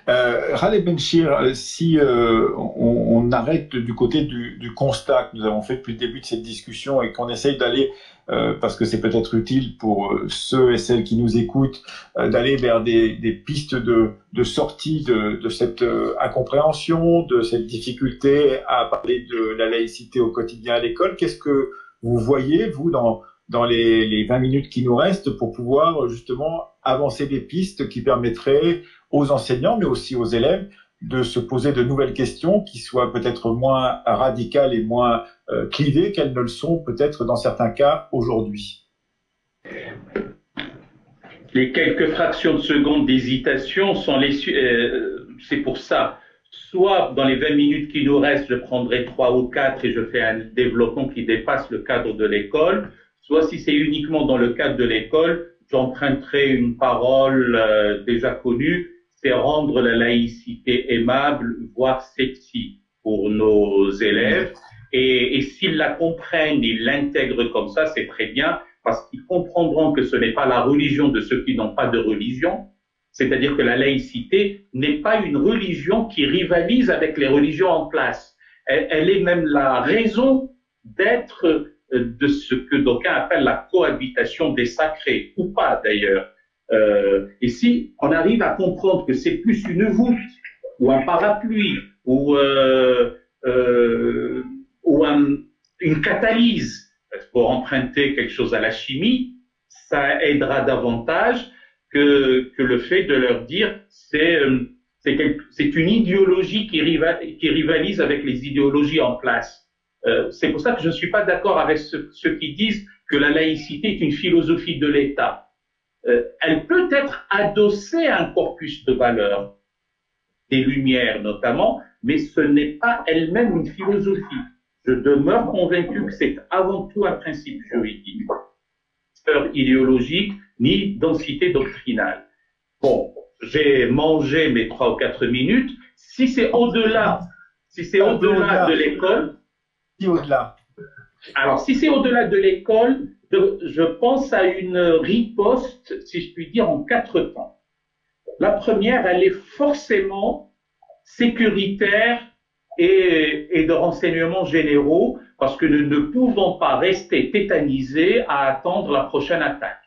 Raleigh Benchir, si on arrête du côté du constat que nous avons fait depuis le début de cette discussion et qu'on essaye d'aller, parce que c'est peut-être utile pour ceux et celles qui nous écoutent, d'aller vers des pistes de sortie de cette incompréhension, de cette difficulté à parler de la laïcité au quotidien à l'école, qu'est-ce que vous voyez, vous, dans les 20 minutes qui nous restent pour pouvoir justement avancer des pistes qui permettraient aux enseignants, mais aussi aux élèves, de se poser de nouvelles questions qui soient peut-être moins radicales et moins clivées qu'elles ne le sont peut-être dans certains cas aujourd'hui? Les quelques fractions de seconde d'hésitation sont c'est pour ça. Soit dans les 20 minutes qui nous restent, je prendrai 3 ou 4 et je fais un développement qui dépasse le cadre de l'école. Soit si c'est uniquement dans le cadre de l'école, j'emprunterai une parole déjà connue, c'est rendre la laïcité aimable, voire sexy pour nos élèves. Et s'ils la comprennent, ils l'intègrent comme ça, c'est très bien, parce qu'ils comprendront que ce n'est pas la religion de ceux qui n'ont pas de religion. C'est-à-dire que la laïcité n'est pas une religion qui rivalise avec les religions en place. Elle est même la raison d'être de ce que d'aucuns appellent la cohabitation des sacrés, ou pas d'ailleurs. Et si on arrive à comprendre que c'est plus une voûte, ou un parapluie, ou une catalyse, pour emprunter quelque chose à la chimie, ça aidera davantage que le fait de leur dire C'est une idéologie qui rivalise avec les idéologies en place. C'est pour ça que je ne suis pas d'accord avec ceux qui disent que la laïcité est une philosophie de l'État. Elle peut être adossée à un corpus de valeurs, des Lumières notamment, mais ce n'est pas elle-même une philosophie. Je demeure convaincu que c'est avant tout un principe juridique, pas idéologique ni densité doctrinale. Bon, j'ai mangé mes 3 ou 4 minutes. Si c'est au-delà, de l'école, alors si c'est au-delà de l'école, je pense à une riposte, si je puis dire, en 4 temps. La première, elle est forcément sécuritaire et de renseignements généraux, parce que nous ne pouvons pas rester tétanisés à attendre la prochaine attaque.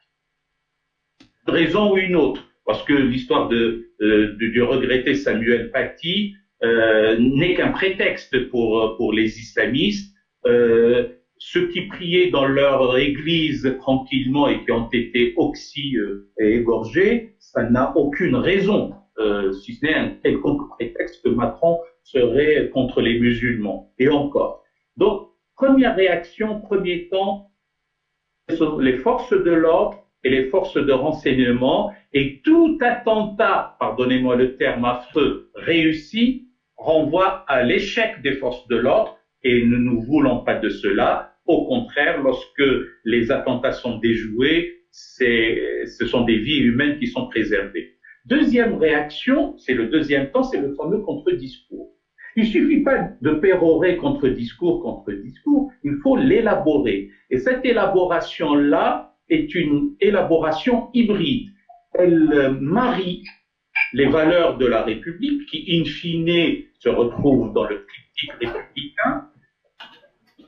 Une raison ou une autre, parce que l'histoire du regretté Samuel Paty n'est qu'un prétexte pour les islamistes. Ceux qui priaient dans leur église tranquillement et qui ont été oxy et égorgés, ça n'a aucune raison, si ce n'est un quelconque prétexte que Macron serait contre les musulmans. Et encore. Donc, première réaction, premier temps, les forces de l'ordre et les forces de renseignement, et tout attentat, pardonnez-moi le terme affreux, réussi, renvoie à l'échec des forces de l'ordre, et nous ne voulons pas de cela. Au contraire, lorsque les attentats sont déjoués, ce sont des vies humaines qui sont préservées. Deuxième réaction, c'est le deuxième temps, c'est le fameux contre-discours. Il suffit pas de pérorer contre-discours, il faut l'élaborer. Et cette élaboration-là est une élaboration hybride. Elle marie les valeurs de la République, qui in fine se retrouvent dans le triptyque républicain,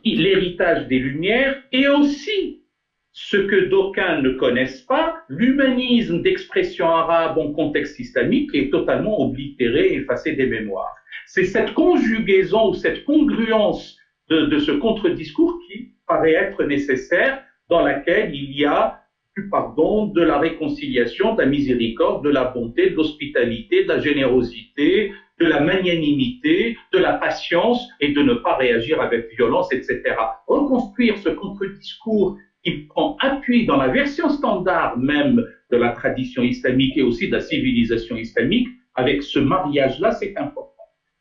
l'héritage des Lumières, et aussi ce que d'aucuns ne connaissent pas, l'humanisme d'expression arabe en contexte islamique qui est totalement oblitéré et effacé des mémoires. C'est cette conjugaison ou cette congruence de ce contre-discours qui paraît être nécessaire, dans laquelle il y a du pardon, de la réconciliation, de la miséricorde, de la bonté, de l'hospitalité, de la générosité, de la magnanimité, de la patience et de ne pas réagir avec violence, etc. Reconstruire ce contre-discours qui prend appui dans la version standard même de la tradition islamique et aussi de la civilisation islamique, avec ce mariage-là, c'est important.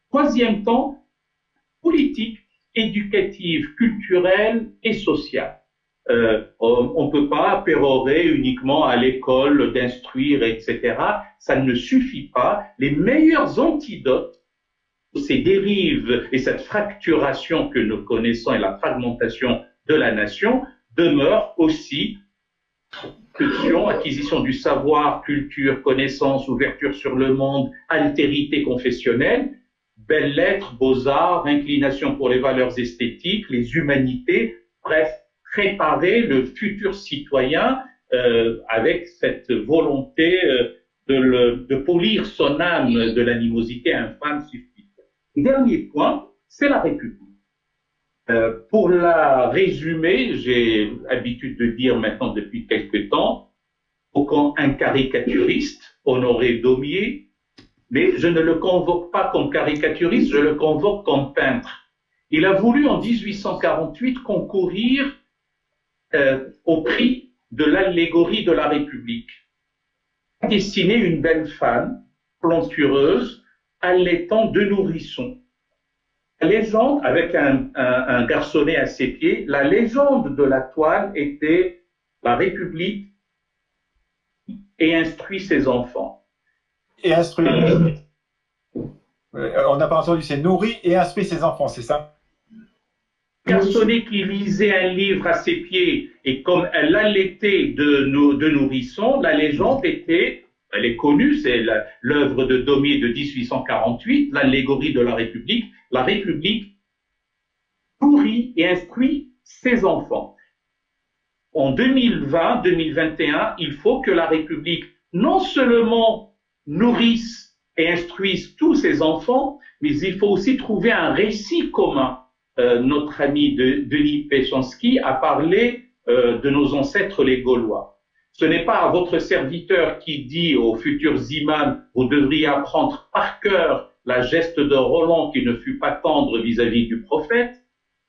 Troisième temps, politique, éducative, culturelle et sociale. On ne peut pas pérorer uniquement à l'école, d'instruire, etc. Ça ne suffit pas. Les meilleurs antidotes, ces dérives et cette fracturation que nous connaissons et la fragmentation de la nation demeurent aussi acquisition du savoir, culture, connaissance, ouverture sur le monde, altérité confessionnelle, belles lettres, beaux-arts, inclination pour les valeurs esthétiques, les humanités, bref, préparer le futur citoyen avec cette volonté de polir son âme de l'animosité infâme suffit. Dernier point, c'est la République. Pour la résumer, j'ai l'habitude de dire maintenant depuis quelque temps, un caricaturiste, Honoré Daumier, mais je ne le convoque pas comme caricaturiste, je le convoque comme peintre. Il a voulu en 1848 concourir au prix de l'allégorie de la République. Il a dessiné une belle femme, plantureuse, allaitant 2 nourrissons. La légende, avec un garçonnet à ses pieds, la légende de la toile était la République et instruit ses enfants. Et instruit. On n'a pas entendu, c'est nourrit et instruit ses enfants, c'est ça? Garçonnet qui lisait un livre à ses pieds et comme elle allaitait de nourrissons, la légende était, elle est connue, c'est l'œuvre de Daumier de 1848, l'allégorie de la République nourrit et instruit ses enfants. En 2020-2021, il faut que la République non seulement nourrisse et instruise tous ses enfants, mais il faut aussi trouver un récit commun. Notre ami Denis Péchanski a parlé de nos ancêtres les Gaulois. Ce n'est pas à votre serviteur qui dit aux futurs imams, vous devriez apprendre par cœur la geste de Roland qui ne fut pas tendre vis-à-vis du prophète,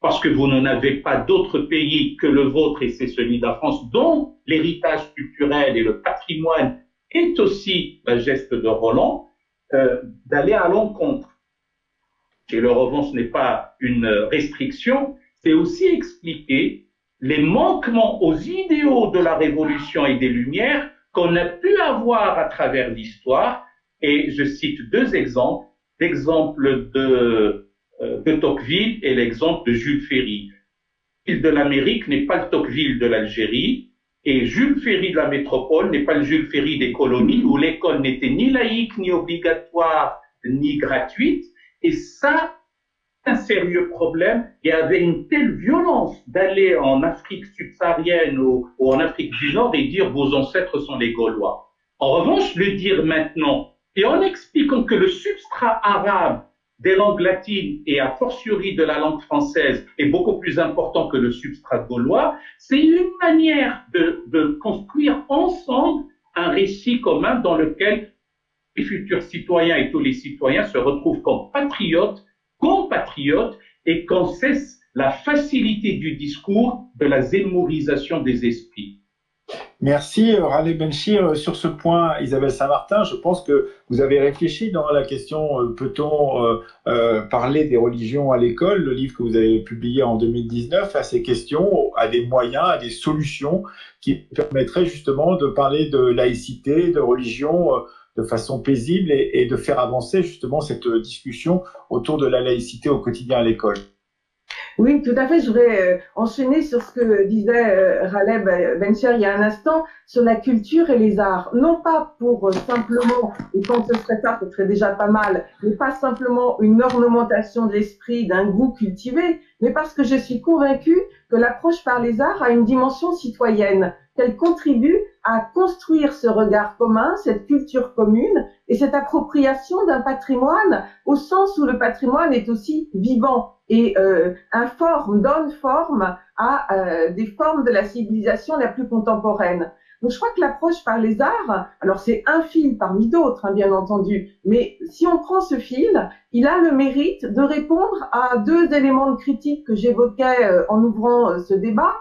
parce que vous n'en avez pas d'autre pays que le vôtre et c'est celui de la France, dont l'héritage culturel et le patrimoine est aussi la geste de Roland, d'aller à l'encontre. Et le revanche n'est pas une restriction, c'est aussi expliquer les manquements aux idéaux de la Révolution et des Lumières qu'on a pu avoir à travers l'histoire. Et je cite deux exemples, l'exemple de Tocqueville et l'exemple de Jules Ferry. L'île de l'Amérique n'est pas le Tocqueville de l'Algérie, et Jules Ferry de la métropole n'est pas le Jules Ferry des colonies, où l'école n'était ni laïque, ni obligatoire, ni gratuite. Et ça, un sérieux problème, et avait une telle violence d'aller en Afrique subsaharienne ou en Afrique du Nord et dire vos ancêtres sont les Gaulois. En revanche, le dire maintenant, et en expliquant que le substrat arabe des langues latines et a fortiori de la langue française est beaucoup plus important que le substrat gaulois, c'est une manière de construire ensemble un récit commun dans lequel les futurs citoyens et tous les citoyens se retrouvent comme patriotes, compatriotes, et qu'on cesse la facilité du discours de la zémorisation des esprits. Merci Raleigh Benchir. Sur ce point, Isabelle Saint-Martin, je pense que vous avez réfléchi dans la question peut-on parler des religions à l'école, le livre que vous avez publié en 2019, à ces questions, à des moyens, à des solutions qui permettraient justement de parler de laïcité, de religion de façon paisible et de faire avancer justement cette discussion autour de la laïcité au quotidien à l'école. Oui, tout à fait. Je voudrais enchaîner sur ce que disait Raleigh Benchir il y a un instant sur la culture et les arts. Non pas pour simplement, et quand ce serait ça, ce serait déjà pas mal, mais pas simplement une ornementation de l'esprit, d'un goût cultivé, mais parce que je suis convaincue que l'approche par les arts a une dimension citoyenne, qu'elle contribue à construire ce regard commun, cette culture commune et cette appropriation d'un patrimoine au sens où le patrimoine est aussi vivant et informe, donne forme à des formes de la civilisation la plus contemporaine. Donc je crois que l'approche par les arts, alors c'est un fil parmi d'autres, hein, bien entendu, mais si on prend ce fil, il a le mérite de répondre à deux éléments de critique que j'évoquais en ouvrant ce débat.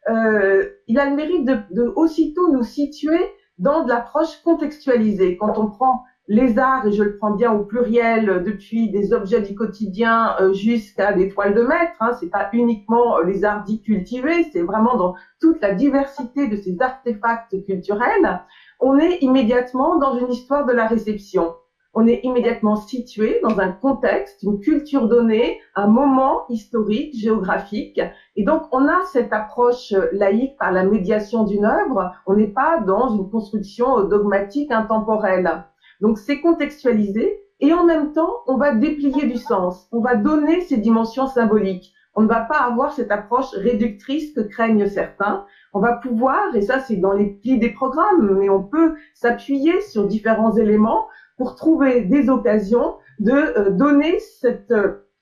Il a le mérite de aussitôt nous situer dans de l'approche contextualisée. Quand on prend les arts, et je le prends bien au pluriel, depuis des objets du quotidien jusqu'à des toiles de maître, hein, c'est pas uniquement les arts dits cultivés, c'est vraiment dans toute la diversité de ces artefacts culturels, on est immédiatement dans une histoire de la réception. On est immédiatement situé dans un contexte, une culture donnée, un moment historique, géographique. Et donc, on a cette approche laïque par la médiation d'une œuvre. On n'est pas dans une construction dogmatique intemporelle. Donc, c'est contextualisé et en même temps, on va déplier du sens. On va donner ces dimensions symboliques. On ne va pas avoir cette approche réductrice que craignent certains. On va pouvoir, et ça c'est dans les plis des programmes, mais on peut s'appuyer sur différents éléments pour trouver des occasions de donner cette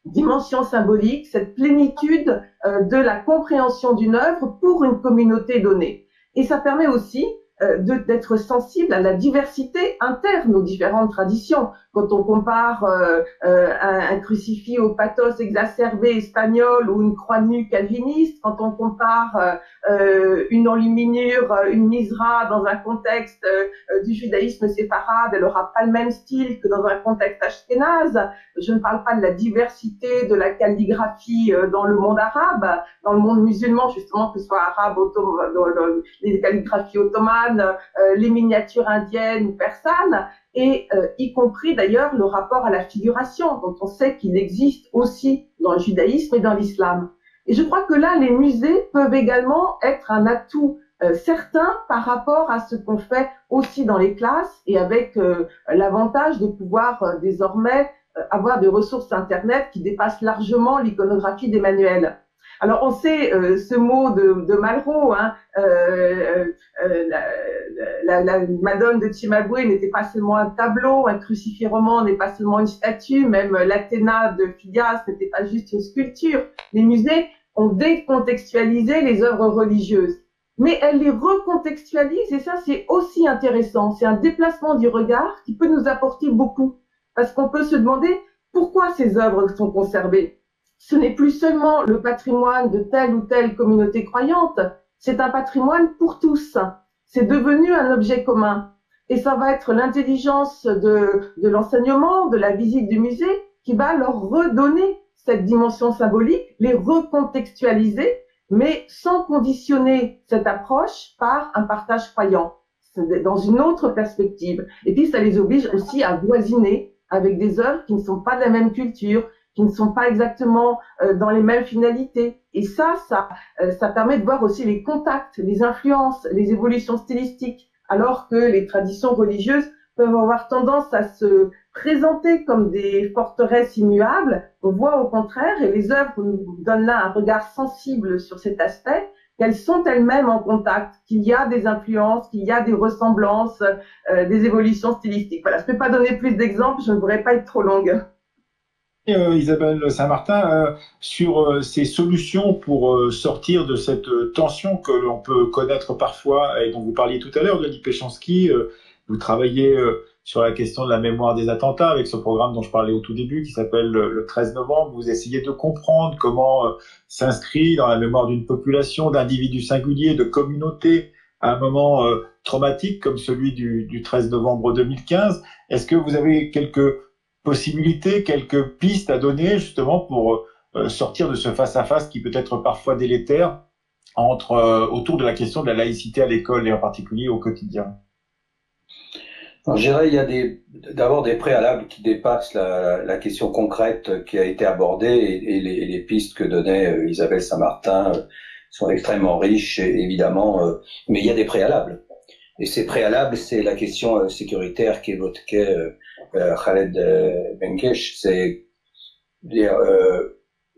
dimension symbolique, cette plénitude de la compréhension d'une œuvre pour une communauté donnée. Et ça permet aussi d'être sensible à la diversité interne aux différentes traditions. Quand on compare un crucifix au pathos exacerbé espagnol ou une croix nue calviniste, quand on compare une enluminure, une misra dans un contexte du judaïsme séfarade, elle n'aura pas le même style que dans un contexte ashkénaze. Je ne parle pas de la diversité de la calligraphie dans le monde arabe, dans le monde musulman justement, que ce soit arabe, les calligraphies ottomanes, les miniatures indiennes ou persanes, et y compris d'ailleurs le rapport à la figuration, dont on sait qu'il existe aussi dans le judaïsme et dans l'islam. Et je crois que là, les musées peuvent également être un atout certain par rapport à ce qu'on fait aussi dans les classes, et avec l'avantage de pouvoir désormais avoir des ressources Internet qui dépassent largement l'iconographie des manuels. Alors on sait ce mot de Malraux, hein, la Madone de Cimabue n'était pas seulement un tableau, un crucifix roman n'est pas seulement une statue, même l'Athéna de Phidias n'était pas juste une sculpture. Les musées ont décontextualisé les œuvres religieuses. mais elle les recontextualise et ça, c'est aussi intéressant. C'est un déplacement du regard qui peut nous apporter beaucoup parce qu'on peut se demander pourquoi ces œuvres sont conservées. Ce n'est plus seulement le patrimoine de telle ou telle communauté croyante, c'est un patrimoine pour tous. C'est devenu un objet commun. Et ça va être l'intelligence de l'enseignement, de la visite du musée, qui va leur redonner cette dimension symbolique, les recontextualiser, mais sans conditionner cette approche par un partage croyant, dans une autre perspective. Et puis, ça les oblige aussi à voisiner avec des œuvres qui ne sont pas de la même culture, qui ne sont pas exactement dans les mêmes finalités. Et ça permet de voir aussi les contacts, les influences, les évolutions stylistiques, alors que les traditions religieuses peuvent avoir tendance à se présenter comme des forteresses immuables. On voit au contraire, et les œuvres nous donnent là un regard sensible sur cet aspect, qu'elles sont elles-mêmes en contact, qu'il y a des influences, qu'il y a des ressemblances, des évolutions stylistiques. Voilà, je ne peux pas donner plus d'exemples, je ne voudrais pas être trop longue. Isabelle Saint-Martin, sur ces solutions pour sortir de cette tension que l'on peut connaître parfois et dont vous parliez tout à l'heure, Denis Péchanski, vous travaillez sur la question de la mémoire des attentats avec ce programme dont je parlais au tout début qui s'appelle le 13 novembre. Vous essayez de comprendre comment s'inscrit dans la mémoire d'une population, d'individus singuliers, de communautés, à un moment traumatique comme celui du 13 novembre 2015. Est-ce que vous avez quelques possibilités, quelques pistes à donner justement pour sortir de ce face-à-face qui peut être parfois délétère autour de la question de la laïcité à l'école et en particulier au quotidien? Alors, je dirais, il y a d'abord des préalables qui dépassent la question concrète qui a été abordée et les pistes que donnait Isabelle Saint-Martin sont extrêmement riches, évidemment, mais il y a des préalables. Et ces préalables, c'est la question sécuritaire qu'évoquait Khaled Benkesh.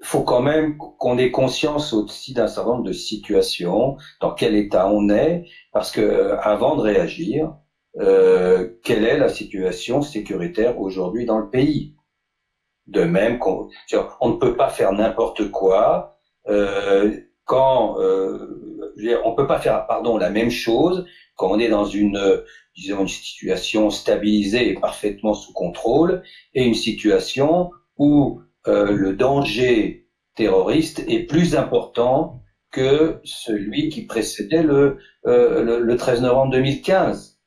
Faut quand même qu'on ait conscience aussi d'un certain nombre de situations, dans quel état on est, parce que avant de réagir, quelle est la situation sécuritaire aujourd'hui dans le pays? De même qu'on ne peut pas faire n'importe quoi on peut pas faire la même chose quand on est dans une situation stabilisée et parfaitement sous contrôle et une situation où le danger terroriste est plus important que celui qui précédait le 13 novembre 2015.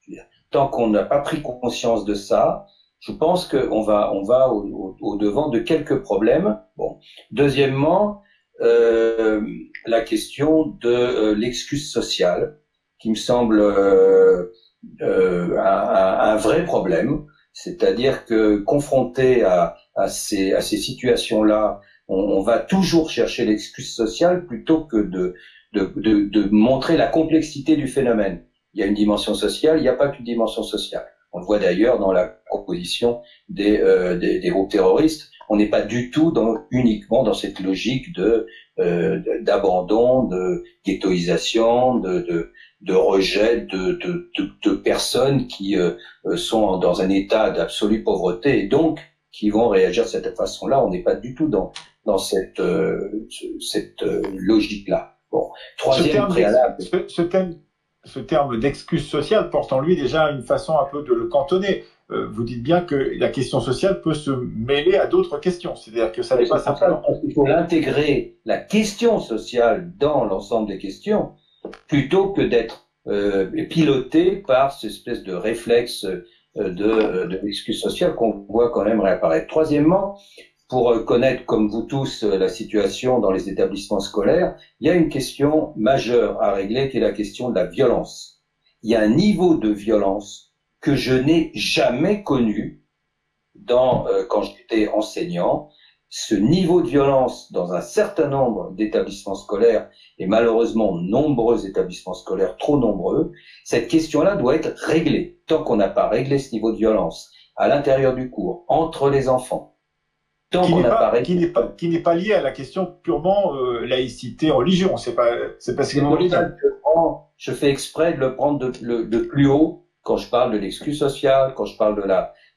Tant qu'on n'a pas pris conscience de ça, je pense qu'on va au devant de quelques problèmes. Bon. Deuxièmement, la question de l'excuse sociale, qui me semble un vrai problème. C'est-à-dire que confronté à ces situations-là, on va toujours chercher l'excuse sociale plutôt que de montrer la complexité du phénomène. Il y a une dimension sociale, il n'y a pas qu'une dimension sociale. On le voit d'ailleurs dans la composition des groupes terroristes. On n'est pas du tout uniquement dans cette logique d'abandon, de ghettoisation, de rejet de personnes qui sont dans un état d'absolue pauvreté et donc qui vont réagir de cette façon-là. On n'est pas du tout dans cette logique-là. Bon, troisième préalable. Ce terme d'excuse sociale porte en lui déjà une façon un peu de le cantonner. Vous dites bien que la question sociale peut se mêler à d'autres questions, c'est-à-dire que ça n'est pas simplement... Il faut l'intégrer, la question sociale, dans l'ensemble des questions, plutôt que d'être piloté par cette espèce de réflexe de l'excuse sociale qu'on voit quand même réapparaître. Troisièmement, pour connaître, comme vous tous, la situation dans les établissements scolaires, il y a une question majeure à régler qui est la question de la violence. Il y a un niveau de violence que je n'ai jamais connu quand j'étais enseignant. Ce niveau de violence dans un certain nombre d'établissements scolaires, et malheureusement nombreux établissements scolaires, trop nombreux, cette question-là doit être réglée. Tant qu'on n'a pas réglé ce niveau de violence à l'intérieur du cours, entre les enfants, qui n'est pas lié à la question purement laïcité, religion. C'est pas je fais exprès de le prendre de plus haut quand je parle de l'excuse sociale, quand je parle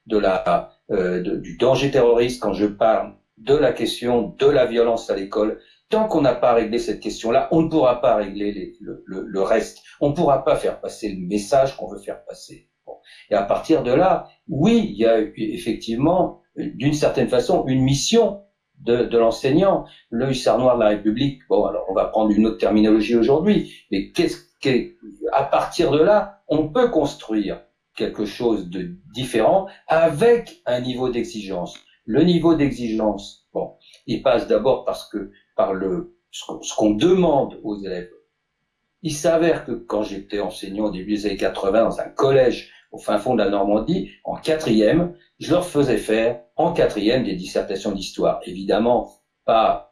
du danger terroriste, quand je parle de la question de la violence à l'école. Tant qu'on n'a pas réglé cette question-là, on ne pourra pas régler le reste. On ne pourra pas faire passer le message qu'on veut faire passer. Bon. Et à partir de là, oui, il y a effectivement, d'une certaine façon, une mission de l'enseignant. Le hussard noir de la République, bon, alors on va prendre une autre terminologie aujourd'hui, mais à partir de là, on peut construire quelque chose de différent avec un niveau d'exigence. Le niveau d'exigence, bon, il passe d'abord par ce qu'on demande aux élèves. Il s'avère que quand j'étais enseignant au début des années 80 dans un collège au fin fond de la Normandie, en 4e, je leur faisais faire en 4e des dissertations d'histoire. Évidemment, pas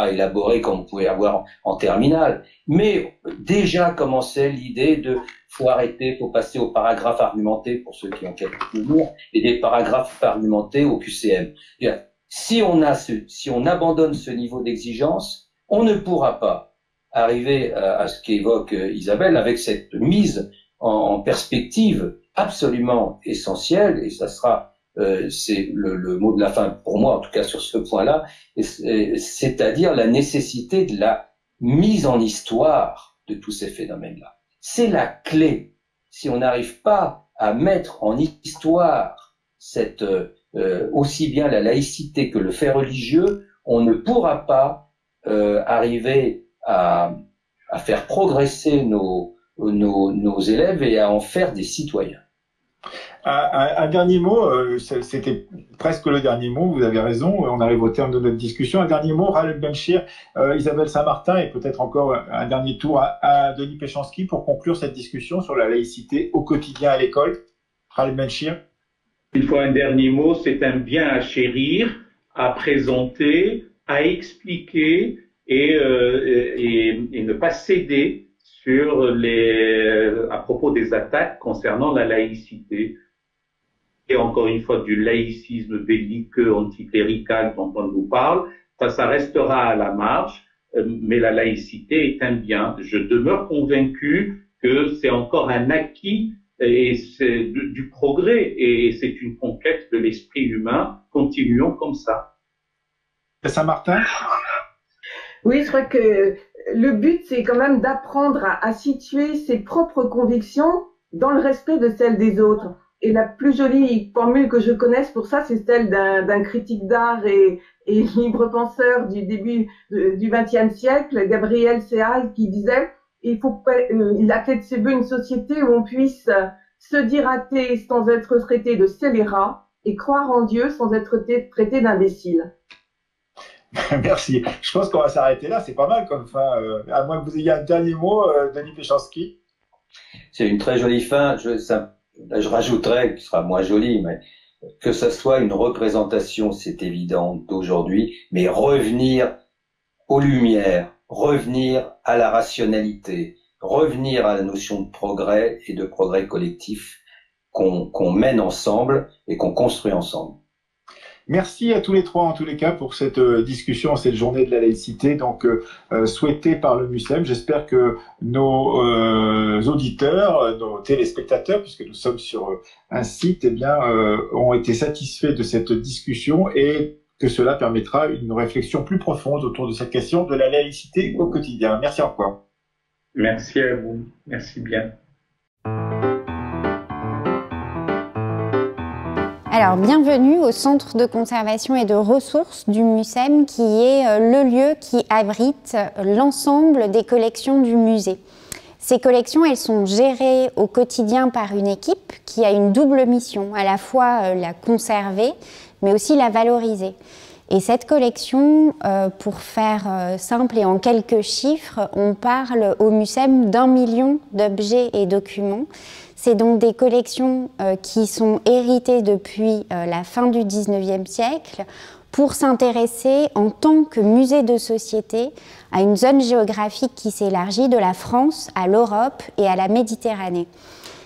élaborées comme on pouvait avoir en terminale, mais déjà commençait l'idée de faut arrêter, faut passer au paragraphe argumenté pour ceux qui ont quelques souvenirs, et des paragraphes argumentés au QCM. Si on abandonne ce niveau d'exigence, on ne pourra pas arriver à ce qu'évoque Isabelle avec cette mise en perspective absolument essentielle, et ça sera c'est le mot de la fin pour moi, en tout cas sur ce point-là, c'est-à-dire la nécessité de la mise en histoire de tous ces phénomènes-là. C'est la clé. Si on n'arrive pas à mettre en histoire aussi bien la laïcité que le fait religieux, on ne pourra pas arriver à faire progresser nos élèves et à en faire des citoyens. Un dernier mot, c'était presque le dernier mot, vous avez raison, on arrive au terme de notre discussion. Un dernier mot, Khaled Benchir, Isabelle Saint-Martin, et peut-être encore un dernier tour à Denis Péchanski pour conclure cette discussion sur la laïcité au quotidien à l'école. Khaled Benchir. Il faut un dernier mot, c'est un bien à chérir, à présenter, à expliquer et ne pas céder à propos des attaques concernant la laïcité. Et encore une fois, du laïcisme belliqueux, anticlérical dont on nous parle, ça restera à la marge, mais la laïcité est un bien. Je demeure convaincu que c'est encore un acquis et c'est du progrès et c'est une conquête de l'esprit humain. Continuons comme ça. Saint-Martin ? Oui, je crois que le but, c'est quand même d'apprendre à situer ses propres convictions dans le respect de celles des autres. Et la plus jolie formule que je connaisse pour ça, c'est celle d'un critique d'art et libre penseur du début du XXe siècle, Gabriel Séal, qui disait il appelait de ses voeux une société où on puisse se dire athée sans être traité de scélérat et croire en Dieu sans être traité d'imbécile. Merci. Je pense qu'on va s'arrêter là. C'est pas mal comme fin. À moins que vous ayez un dernier mot, Denis Péchanski. C'est une très jolie fin. Je rajouterais, qui sera moins jolie, mais que ça soit une représentation, c'est évident, d'aujourd'hui, mais revenir aux lumières, revenir à la rationalité, revenir à la notion de progrès et de progrès collectif qu'on mène ensemble et qu'on construit ensemble. Merci à tous les trois, en tous les cas, pour cette discussion, cette journée de la laïcité, donc souhaitée par le MUCEM. J'espère que nos auditeurs, nos téléspectateurs, puisque nous sommes sur un site, ont été satisfaits de cette discussion et que cela permettra une réflexion plus profonde autour de cette question de la laïcité au quotidien. Merci encore. Merci à vous. Merci bien. Alors, bienvenue au Centre de conservation et de ressources du MUCEM, qui est le lieu qui abrite l'ensemble des collections du musée. Ces collections, elles sont gérées au quotidien par une équipe qui a une double mission, à la fois la conserver, mais aussi la valoriser. Et cette collection, pour faire simple et en quelques chiffres, on parle au MUCEM d'1 million d'objets et documents. C'est donc des collections qui sont héritées depuis la fin du XIXe siècle pour s'intéresser en tant que musée de société à une zone géographique qui s'élargit de la France à l'Europe et à la Méditerranée.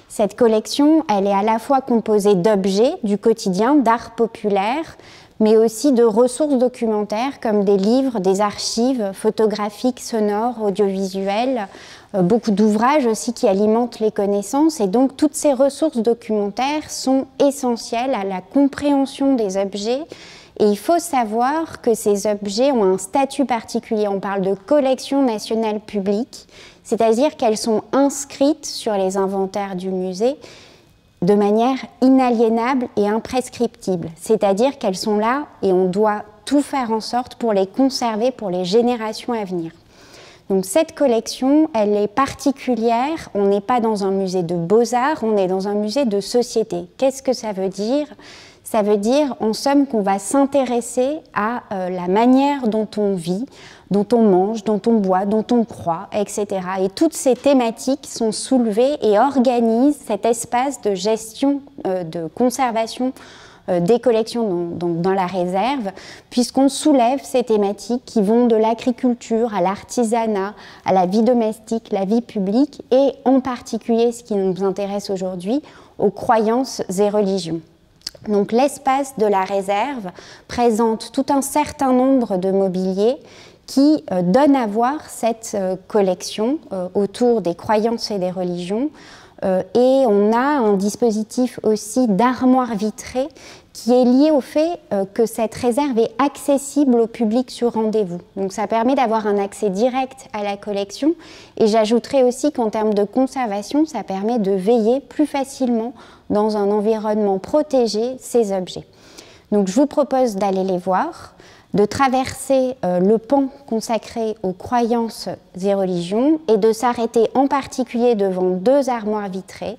Cette collection, elle est à la fois composée d'objets du quotidien, d'art populaire, mais aussi de ressources documentaires comme des livres, des archives photographiques, sonores, audiovisuelles, beaucoup d'ouvrages aussi qui alimentent les connaissances. Et donc toutes ces ressources documentaires sont essentielles à la compréhension des objets Et il faut savoir que ces objets ont un statut particulier. On parle de collection nationale publique, c'est-à-dire qu'elles sont inscrites sur les inventaires du musée de manière inaliénable et imprescriptible. C'est-à-dire qu'elles sont là et on doit tout faire en sorte pour les conserver pour les générations à venir. Donc cette collection, elle est particulière. On n'est pas dans un musée de beaux-arts, on est dans un musée de société. Qu'est-ce que ça veut dire ? Ça veut dire, en somme, qu'on va s'intéresser à la manière dont on vit, dont on mange, dont on boit, dont on croit, etc. Et toutes ces thématiques sont soulevées et organisent cet espace de gestion, de conservation des collections dans la réserve, puisqu'on soulève ces thématiques qui vont de l'agriculture à l'artisanat, à la vie domestique, la vie publique, et en particulier, ce qui nous intéresse aujourd'hui, aux croyances et religions. Donc l'espace de la réserve présente tout un certain nombre de mobiliers qui donnent à voir cette collection autour des croyances et des religions. Et on a un dispositif aussi d'armoire vitrée qui est lié au fait que cette réserve est accessible au public sur rendez-vous. Donc ça permet d'avoir un accès direct à la collection, et j'ajouterai aussi qu'en termes de conservation, ça permet de veiller plus facilement dans un environnement protégé ces objets. Donc je vous propose d'aller les voir, de traverser le pan consacré aux croyances et religions et de s'arrêter en particulier devant deux armoires vitrées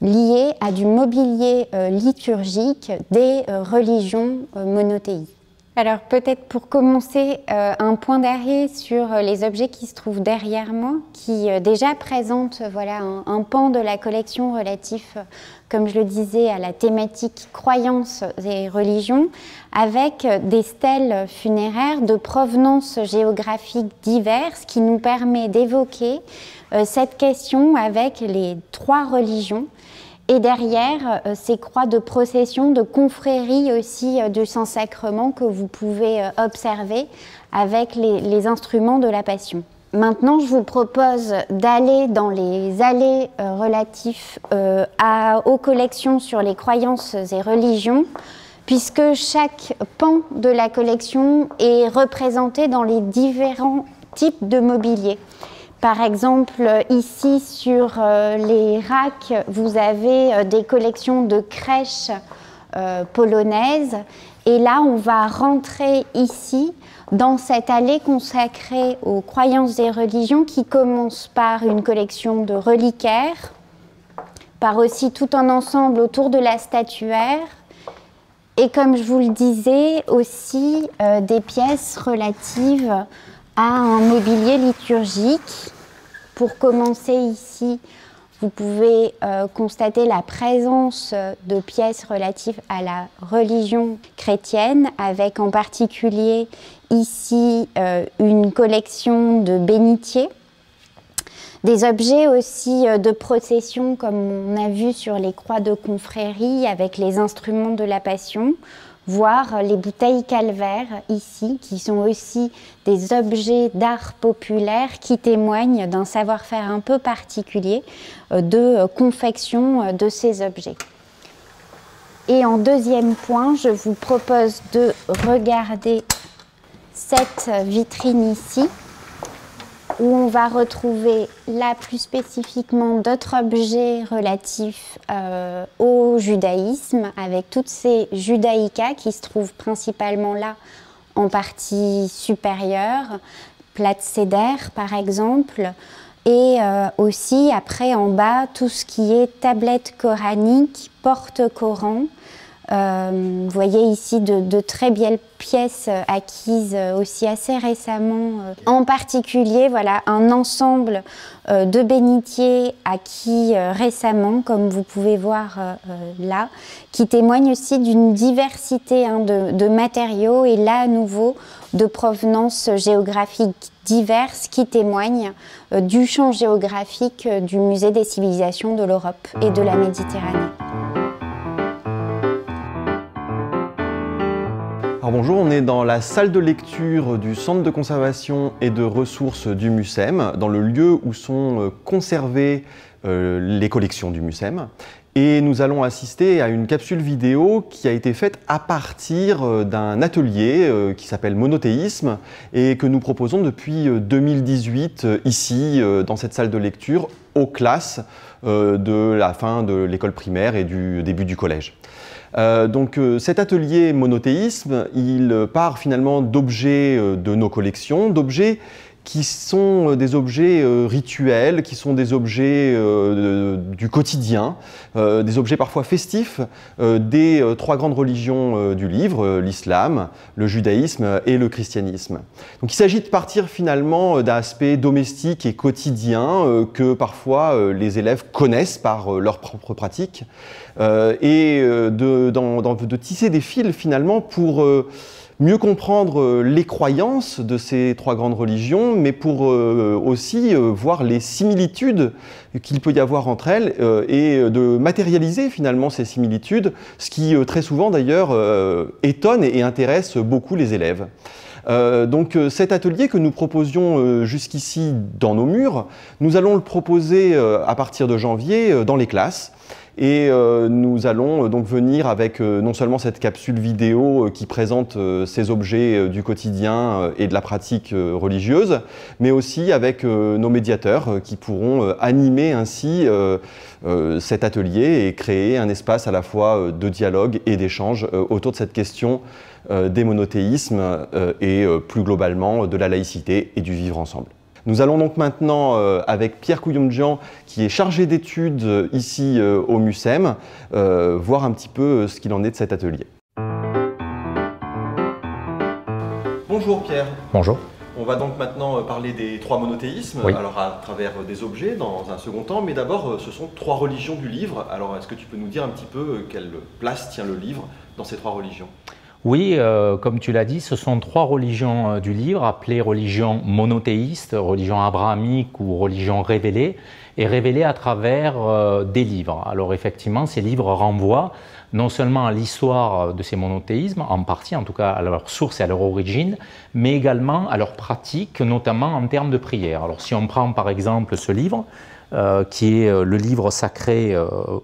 liées à du mobilier liturgique des religions monothéistes. Alors peut-être pour commencer, un point d'arrêt sur les objets qui se trouvent derrière moi, qui déjà présentent voilà, un pan de la collection relatif, comme je le disais, à la thématique croyances et religions, avec des stèles funéraires de provenance géographique diverses qui nous permet d'évoquer cette question avec les trois religions. Et derrière, ces croix de procession, de confrérie aussi du Saint-Sacrement que vous pouvez observer avec les instruments de la Passion. Maintenant, je vous propose d'aller dans les allées relatifs aux collections sur les croyances et religions, puisque chaque pan de la collection est représenté dans les différents types de mobilier. Par exemple, ici sur les racks, vous avez des collections de crèches polonaises. Et là, on va rentrer ici dans cette allée consacrée aux croyances et religions qui commence par une collection de reliquaires, par aussi tout un ensemble autour de la statuaire. Et comme je vous le disais, aussi des pièces relatives à un mobilier liturgique. Pour commencer ici, vous pouvez constater la présence de pièces relatives à la religion chrétienne, avec en particulier ici une collection de bénitiers, des objets aussi de procession comme on a vu sur les croix de confrérie avec les instruments de la Passion, voire les bouteilles calvaires ici, qui sont aussi des objets d'art populaire qui témoignent d'un savoir-faire un peu particulier de confection de ces objets. Et en deuxième point, je vous propose de regarder cette vitrine ici, où on va retrouver là plus spécifiquement d'autres objets relatifs au judaïsme, avec toutes ces judaïcas qui se trouvent principalement là en partie supérieure, plate cédère par exemple, et aussi après en bas tout ce qui est tablette coranique, porte-Coran. Vous voyez ici de très belles pièces acquises aussi assez récemment. En particulier, voilà, un ensemble de bénitiers acquis récemment, comme vous pouvez voir là, qui témoignent aussi d'une diversité de matériaux et là à nouveau de provenance géographique diverses qui témoignent du champ géographique du Musée des civilisations de l'Europe et de la Méditerranée. Alors bonjour, on est dans la salle de lecture du Centre de conservation et de ressources du MUSEM, dans le lieu où sont conservées les collections du MUSEM. Et nous allons assister à une capsule vidéo qui a été faite à partir d'un atelier qui s'appelle Monothéisme et que nous proposons depuis 2018 ici, dans cette salle de lecture, aux classes de la fin de l'école primaire et du début du collège. Donc cet atelier monothéisme, il part finalement d'objets de nos collections, d'objets qui sont des objets rituels, qui sont des objets du quotidien, des objets parfois festifs des trois grandes religions du livre, l'islam, le judaïsme et le christianisme. Donc il s'agit de partir finalement d'aspects domestiques et quotidiens que parfois les élèves connaissent par leur propre pratique et de tisser des fils finalement pour mieux comprendre les croyances de ces trois grandes religions, mais pour aussi voir les similitudes qu'il peut y avoir entre elles et de matérialiser finalement ces similitudes, ce qui très souvent d'ailleurs étonne et intéresse beaucoup les élèves. Donc cet atelier que nous proposions jusqu'ici dans nos murs, nous allons le proposer à partir de janvier dans les classes. Et nous allons donc venir avec non seulement cette capsule vidéo qui présente ces objets du quotidien et de la pratique religieuse, mais aussi avec nos médiateurs qui pourront animer ainsi cet atelier et créer un espace à la fois de dialogue et d'échange autour de cette question des monothéismes et plus globalement de la laïcité et du vivre ensemble. Nous allons donc maintenant, avec Pierre Couillomjian, qui est chargé d'études ici au MUSEM, voir un petit peu ce qu'il en est de cet atelier. Bonjour Pierre. Bonjour. On va donc maintenant parler des trois monothéismes, oui. Alors à travers des objets dans un second temps, mais d'abord ce sont trois religions du livre. Alors est-ce que tu peux nous dire un petit peu quelle place tient le livre dans ces trois religions ? Oui, comme tu l'as dit, ce sont trois religions du livre, appelées religions monothéistes, religion abrahamique ou religion révélée, et révélées à travers des livres. Alors effectivement, ces livres renvoient non seulement à l'histoire de ces monothéismes, en partie en tout cas à leur source et à leur origine, mais également à leur pratique, notamment en termes de prière. Alors si on prend par exemple ce livre, qui est le livre sacré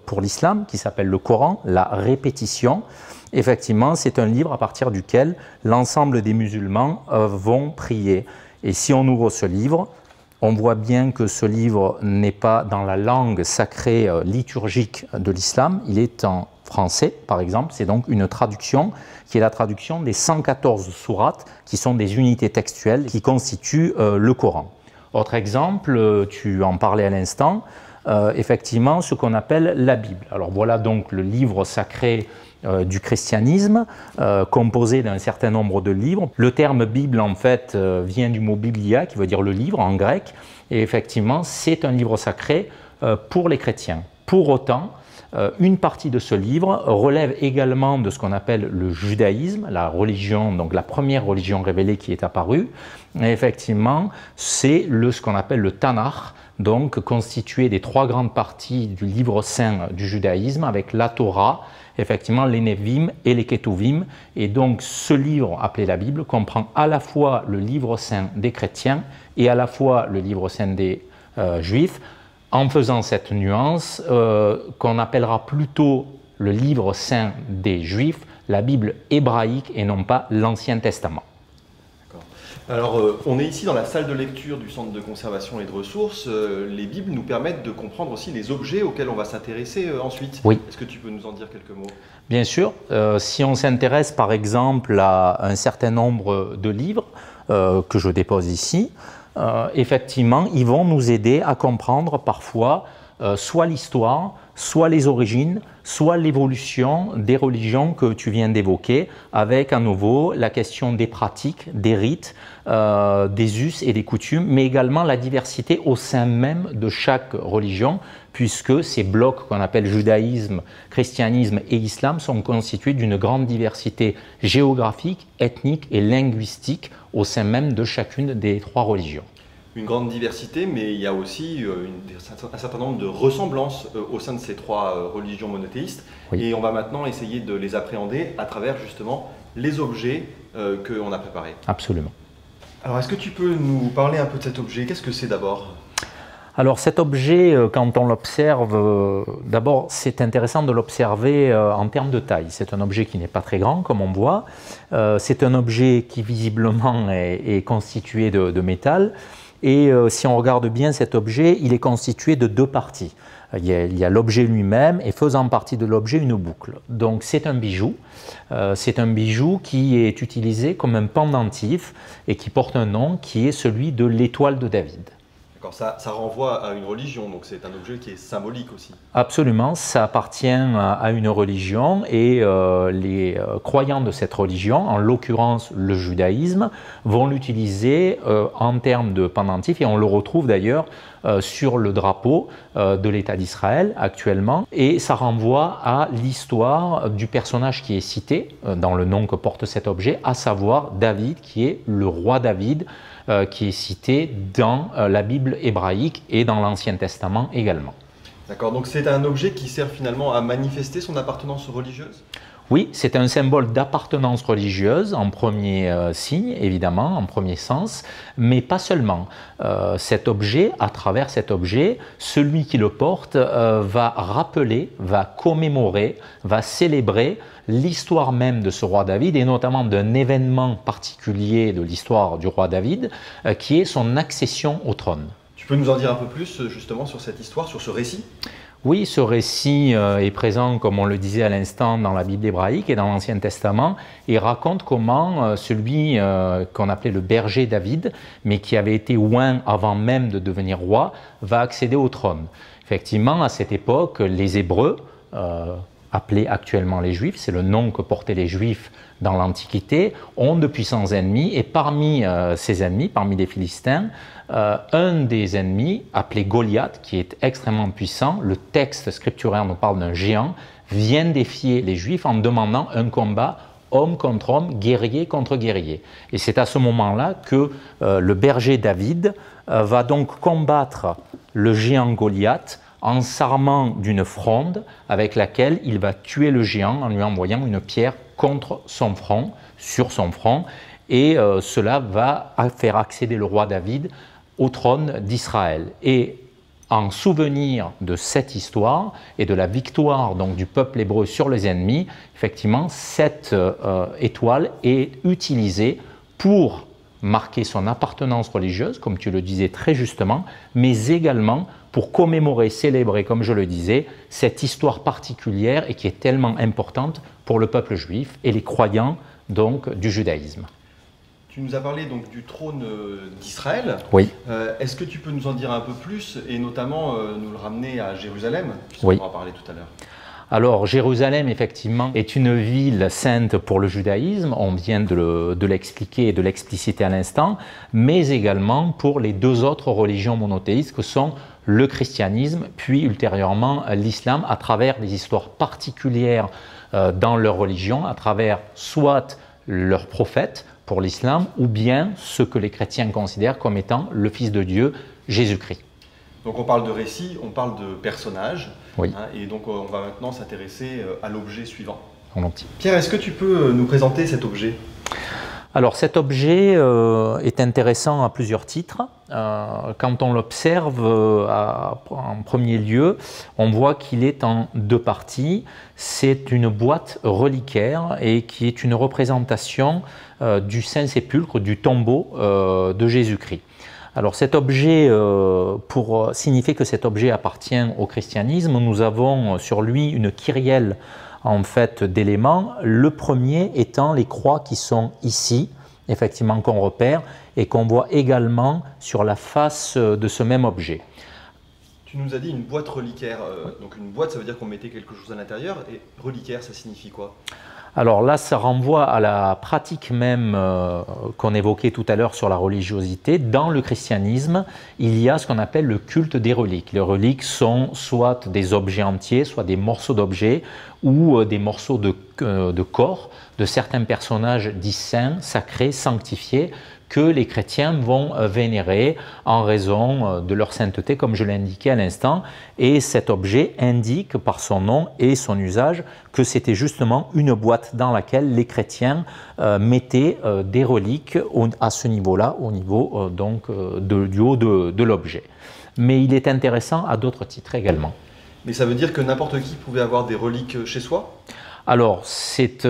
pour l'islam, qui s'appelle le Coran, la répétition. Effectivement, c'est un livre à partir duquel l'ensemble des musulmans vont prier. Et si on ouvre ce livre, on voit bien que ce livre n'est pas dans la langue sacrée liturgique de l'islam, il est en français, par exemple. C'est donc une traduction qui est la traduction des 114 sourates, qui sont des unités textuelles qui constituent le Coran. Autre exemple, tu en parlais à l'instant, effectivement, ce qu'on appelle la Bible. Alors voilà donc le livre sacré du christianisme, composé d'un certain nombre de livres. Le terme Bible, en fait, vient du mot biblia, qui veut dire le livre en grec, et effectivement, c'est un livre sacré pour les chrétiens. Pour autant, une partie de ce livre relève également de ce qu'on appelle le judaïsme, la religion, donc la première religion révélée qui est apparue. Et effectivement, c'est ce qu'on appelle le Tanakh, donc constitué des trois grandes parties du livre saint du judaïsme, avec la Torah, effectivement les Nevi'im et les Ketuvim. Et donc ce livre appelé la Bible comprend à la fois le livre saint des chrétiens et à la fois le livre saint des juifs, en faisant cette nuance qu'on appellera plutôt le livre saint des Juifs, la Bible hébraïque et non pas l'Ancien Testament. Alors, on est ici dans la salle de lecture du Centre de conservation et de ressources. Les Bibles nous permettent de comprendre aussi les objets auxquels on va s'intéresser ensuite. Oui. Est-ce que tu peux nous en dire quelques mots ? Bien sûr. Si on s'intéresse par exemple à un certain nombre de livres que je dépose ici, effectivement, ils vont nous aider à comprendre parfois soit l'histoire, soit les origines, soit l'évolution des religions que tu viens d'évoquer, avec à nouveau la question des pratiques, des rites, des us et des coutumes, mais également la diversité au sein même de chaque religion, puisque ces blocs qu'on appelle judaïsme, christianisme et islam sont constitués d'une grande diversité géographique, ethnique et linguistique au sein même de chacune des trois religions. Une grande diversité, mais il y a aussi un certain nombre de ressemblances au sein de ces trois religions monothéistes. Oui. Et on va maintenant essayer de les appréhender à travers justement les objets qu'on a préparés. Absolument. Alors est-ce que tu peux nous parler un peu de cet objet? Qu'est-ce que c'est d'abord? Alors cet objet, quand on l'observe, d'abord c'est intéressant de l'observer en termes de taille. C'est un objet qui n'est pas très grand comme on voit. C'est un objet qui visiblement est constitué de métal. Et si on regarde bien cet objet, il est constitué de deux parties. Il y a l'objet lui-même et faisant partie de l'objet une boucle. Donc c'est un bijou. C'est un bijou qui est utilisé comme un pendentif et qui porte un nom qui est celui de l'étoile de David. Ça renvoie à une religion, donc c'est un objet qui est symbolique aussi. Absolument, ça appartient à une religion et les croyants de cette religion, en l'occurrence le judaïsme, vont l'utiliser en termes de pendentif et on le retrouve d'ailleurs sur le drapeau de l'État d'Israël actuellement et ça renvoie à l'histoire du personnage qui est cité dans le nom que porte cet objet, à savoir David qui est le roi David, qui est cité dans la Bible hébraïque et dans l'Ancien Testament également. D'accord, donc c'est un objet qui sert finalement à manifester son appartenance religieuse? Oui, c'est un symbole d'appartenance religieuse en premier signe, évidemment, en premier sens, mais pas seulement. Cet objet, à travers cet objet, celui qui le porte va rappeler, va commémorer, va célébrer l'histoire même de ce roi David et notamment d'un événement particulier de l'histoire du roi David qui est son accession au trône. Tu peux nous en dire un peu plus justement sur cette histoire, sur ce récit? Oui, ce récit est présent, comme on le disait à l'instant, dans la Bible hébraïque et dans l'Ancien Testament et raconte comment celui qu'on appelait le berger David, mais qui avait été oint avant même de devenir roi, va accéder au trône. Effectivement, à cette époque, les Hébreux, appelés actuellement les Juifs, c'est le nom que portaient les Juifs dans l'Antiquité, ont de puissants ennemis et parmi ces ennemis, parmi les Philistins, un des ennemis, appelé Goliath, qui est extrêmement puissant, le texte scripturaire nous parle d'un géant, vient défier les Juifs en demandant un combat homme contre homme, guerrier contre guerrier. Et c'est à ce moment-là que le berger David va donc combattre le géant Goliath en s'armant d'une fronde avec laquelle il va tuer le géant en lui envoyant une pierre contre son front, sur son front, et cela va faire accéder le roi David au trône d'Israël. Et en souvenir de cette histoire et de la victoire donc, du peuple hébreu sur les ennemis, effectivement, cette étoile est utilisée pour marquer son appartenance religieuse, comme tu le disais très justement, mais également pour commémorer, célébrer, comme je le disais, cette histoire particulière et qui est tellement importante pour le peuple juif et les croyants donc, du judaïsme. Tu nous as parlé donc du trône d'Israël. Oui. Est-ce que tu peux nous en dire un peu plus et notamment nous le ramener à Jérusalem, puisqu'on oui. en parlait tout à l'heure? Alors Jérusalem effectivement est une ville sainte pour le judaïsme, on vient de l'expliquer et de l'expliciter à l'instant, mais également pour les deux autres religions monothéistes que sont le christianisme puis ultérieurement l'islam à travers des histoires particulières dans leur religion, à travers soit leurs prophètes pour l'islam ou bien ce que les chrétiens considèrent comme étant le Fils de Dieu, Jésus-Christ. Donc on parle de récits, on parle de personnages, oui. Et donc on va maintenant s'intéresser à l'objet suivant. Volontiers. Pierre, est-ce que tu peux nous présenter cet objet? Alors cet objet est intéressant à plusieurs titres. Quand on l'observe en premier lieu, on voit qu'il est en deux parties. C'est une boîte reliquaire et qui est une représentation du Saint-Sépulcre, du tombeau de Jésus-Christ. Alors cet objet, pour signifier que cet objet appartient au christianisme, nous avons sur lui une kyrielle en fait d'éléments. Le premier étant les croix qui sont ici, effectivement qu'on repère et qu'on voit également sur la face de ce même objet. Tu nous as dit une boîte reliquaire, donc une boîte ça veut dire qu'on mettait quelque chose à l'intérieur et reliquaire ça signifie quoi? Alors là, ça renvoie à la pratique même qu'on évoquait tout à l'heure sur la religiosité. Dans le christianisme, il y a ce qu'on appelle le culte des reliques. Les reliques sont soit des objets entiers, soit des morceaux d'objets ou des morceaux de corps de certains personnages dits saints, sacrés, sanctifiés, que les chrétiens vont vénérer en raison de leur sainteté, comme je l'ai indiqué à l'instant. Et cet objet indique par son nom et son usage que c'était justement une boîte dans laquelle les chrétiens mettaient des reliques à ce niveau-là, au niveau du haut de l'objet. mais il est intéressant à d'autres titres également. Mais ça veut dire que n'importe qui pouvait avoir des reliques chez soi? Alors, c'est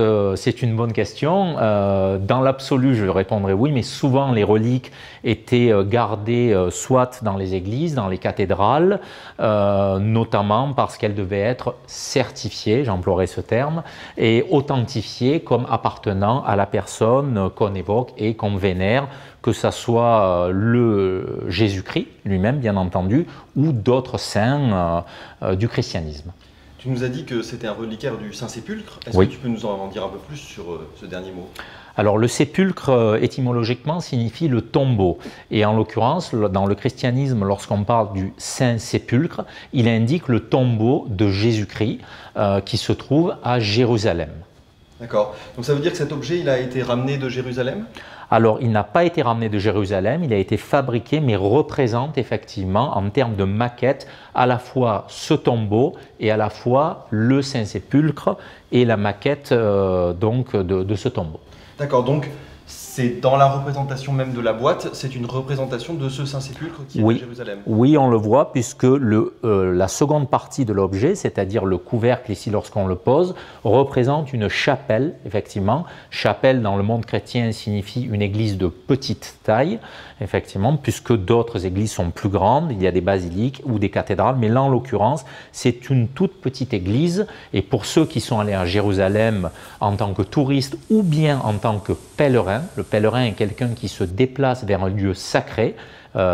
une bonne question. Dans l'absolu, je répondrai oui, mais souvent les reliques étaient gardées soit dans les églises, dans les cathédrales, notamment parce qu'elles devaient être certifiées, j'emploierai ce terme, et authentifiées comme appartenant à la personne qu'on évoque et qu'on vénère, que ce soit le Jésus-Christ lui-même, bien entendu, ou d'autres saints du christianisme. Tu nous as dit que c'était un reliquaire du Saint-Sépulcre. Est-ce Oui. que tu peux nous en dire un peu plus sur ce dernier mot? Alors le sépulcre, étymologiquement, signifie le tombeau. Et en l'occurrence, dans le christianisme, lorsqu'on parle du Saint-Sépulcre, il indique le tombeau de Jésus-Christ qui se trouve à Jérusalem. D'accord. Donc ça veut dire que cet objet, il a été ramené de Jérusalem? Alors, il n'a pas été ramené de Jérusalem, il a été fabriqué, mais représente effectivement, en termes de maquette, à la fois ce tombeau et à la fois le Saint-Sépulcre et la maquette donc de ce tombeau. D'accord, donc c'est dans la représentation même de la boîte, c'est une représentation de ce Saint-Sépulcre qui est à Jérusalem. Oui, on le voit, puisque la seconde partie de l'objet, c'est-à-dire le couvercle ici lorsqu'on le pose, représente une chapelle, effectivement. Chapelle dans le monde chrétien signifie une église de petite taille, effectivement, puisque d'autres églises sont plus grandes, il y a des basiliques ou des cathédrales, mais là en l'occurrence, c'est une toute petite église, et pour ceux qui sont allés à Jérusalem en tant que touristes ou bien en tant que pèlerins, le pèlerin est quelqu'un qui se déplace vers un lieu sacré.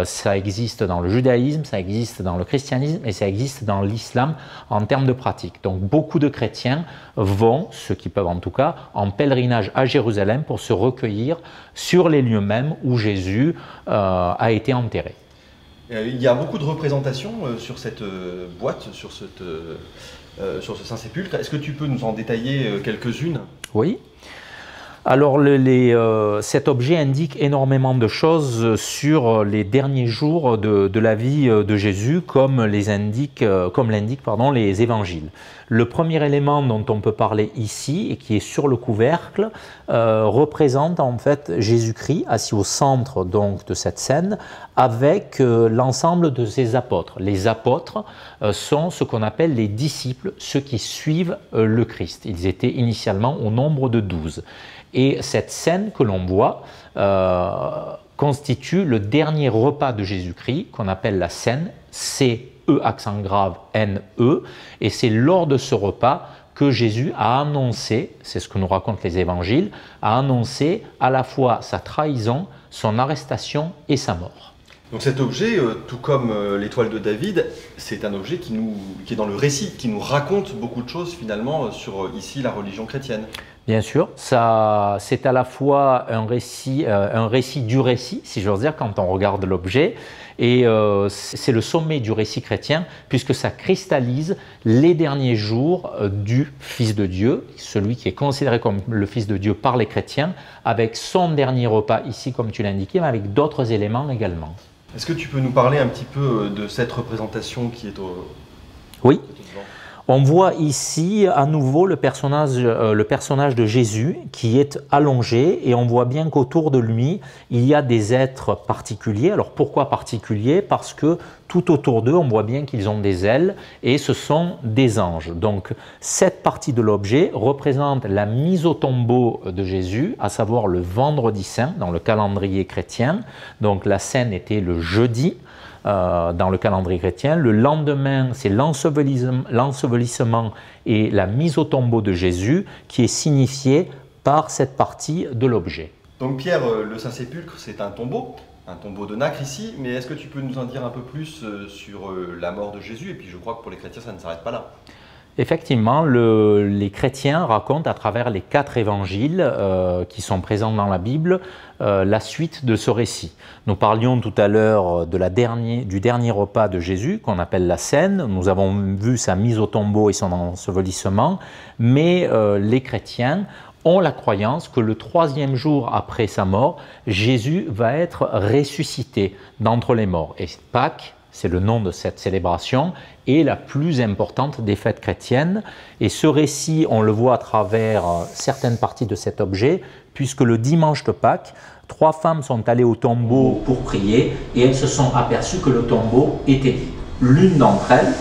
Ça existe dans le judaïsme, ça existe dans le christianisme et ça existe dans l'islam en termes de pratique. Donc beaucoup de chrétiens vont, ceux qui peuvent en tout cas, en pèlerinage à Jérusalem pour se recueillir sur les lieux mêmes où Jésus a été enterré. Il y a beaucoup de représentations sur cette boîte, sur ce Saint-Sépulcre. Est-ce que tu peux nous en détailler quelques-unes? Oui. Alors, cet objet indique énormément de choses sur les derniers jours de la vie de Jésus, comme l'indiquent les évangiles. Le premier élément dont on peut parler ici, et qui est sur le couvercle, représente en fait Jésus-Christ assis au centre donc, de cette scène, avec l'ensemble de ses apôtres. Les apôtres sont ce qu'on appelle les disciples, ceux qui suivent le Christ. Ils étaient initialement au nombre de 12. Et cette scène que l'on voit constitue le dernier repas de Jésus-Christ, qu'on appelle la scène, C-E accent grave N-E, et c'est lors de ce repas que Jésus a annoncé, c'est ce que nous racontent les évangiles, a annoncé à la fois sa trahison, son arrestation et sa mort. Donc cet objet, tout comme l'étoile de David, c'est un objet qui est dans le récit, qui nous raconte beaucoup de choses finalement sur ici la religion chrétienne. Bien sûr, c'est à la fois un récit du récit, si j'ose dire, quand on regarde l'objet, et c'est le sommet du récit chrétien, puisque ça cristallise les derniers jours du Fils de Dieu, celui qui est considéré comme le Fils de Dieu par les chrétiens, avec son dernier repas ici, comme tu l'as indiqué, mais avec d'autres éléments également. Est-ce que tu peux nous parler un petit peu de cette représentation qui est au... Oui. On voit ici à nouveau le personnage de Jésus qui est allongé et on voit bien qu'autour de lui, il y a des êtres particuliers. Alors pourquoi particuliers? Parce que tout autour d'eux, on voit bien qu'ils ont des ailes et ce sont des anges. Donc cette partie de l'objet représente la mise au tombeau de Jésus, à savoir le vendredi saint dans le calendrier chrétien. Donc la scène était le jeudi. Dans le calendrier chrétien. Le lendemain, c'est l'ensevelissement et la mise au tombeau de Jésus qui est signifié par cette partie de l'objet. Donc Pierre, le Saint-Sépulcre, c'est un tombeau de nacre ici, mais est-ce que tu peux nous en dire un peu plus sur la mort de Jésus? Et puis je crois que pour les chrétiens, ça ne s'arrête pas là. Effectivement, les chrétiens racontent à travers les 4 évangiles qui sont présents dans la Bible la suite de ce récit. Nous parlions tout à l'heure du dernier repas de Jésus qu'on appelle la scène. Nous avons vu sa mise au tombeau et son ensevelissement, mais les chrétiens ont la croyance que le 3e jour après sa mort, Jésus va être ressuscité d'entre les morts. Et Pâques c'est le nom de cette célébration, est la plus importante des fêtes chrétiennes. Et ce récit, on le voit à travers certaines parties de cet objet, puisque le dimanche de Pâques, 3 femmes sont allées au tombeau pour prier et elles se sont aperçues que le tombeau était vide. L'une d'entre elles,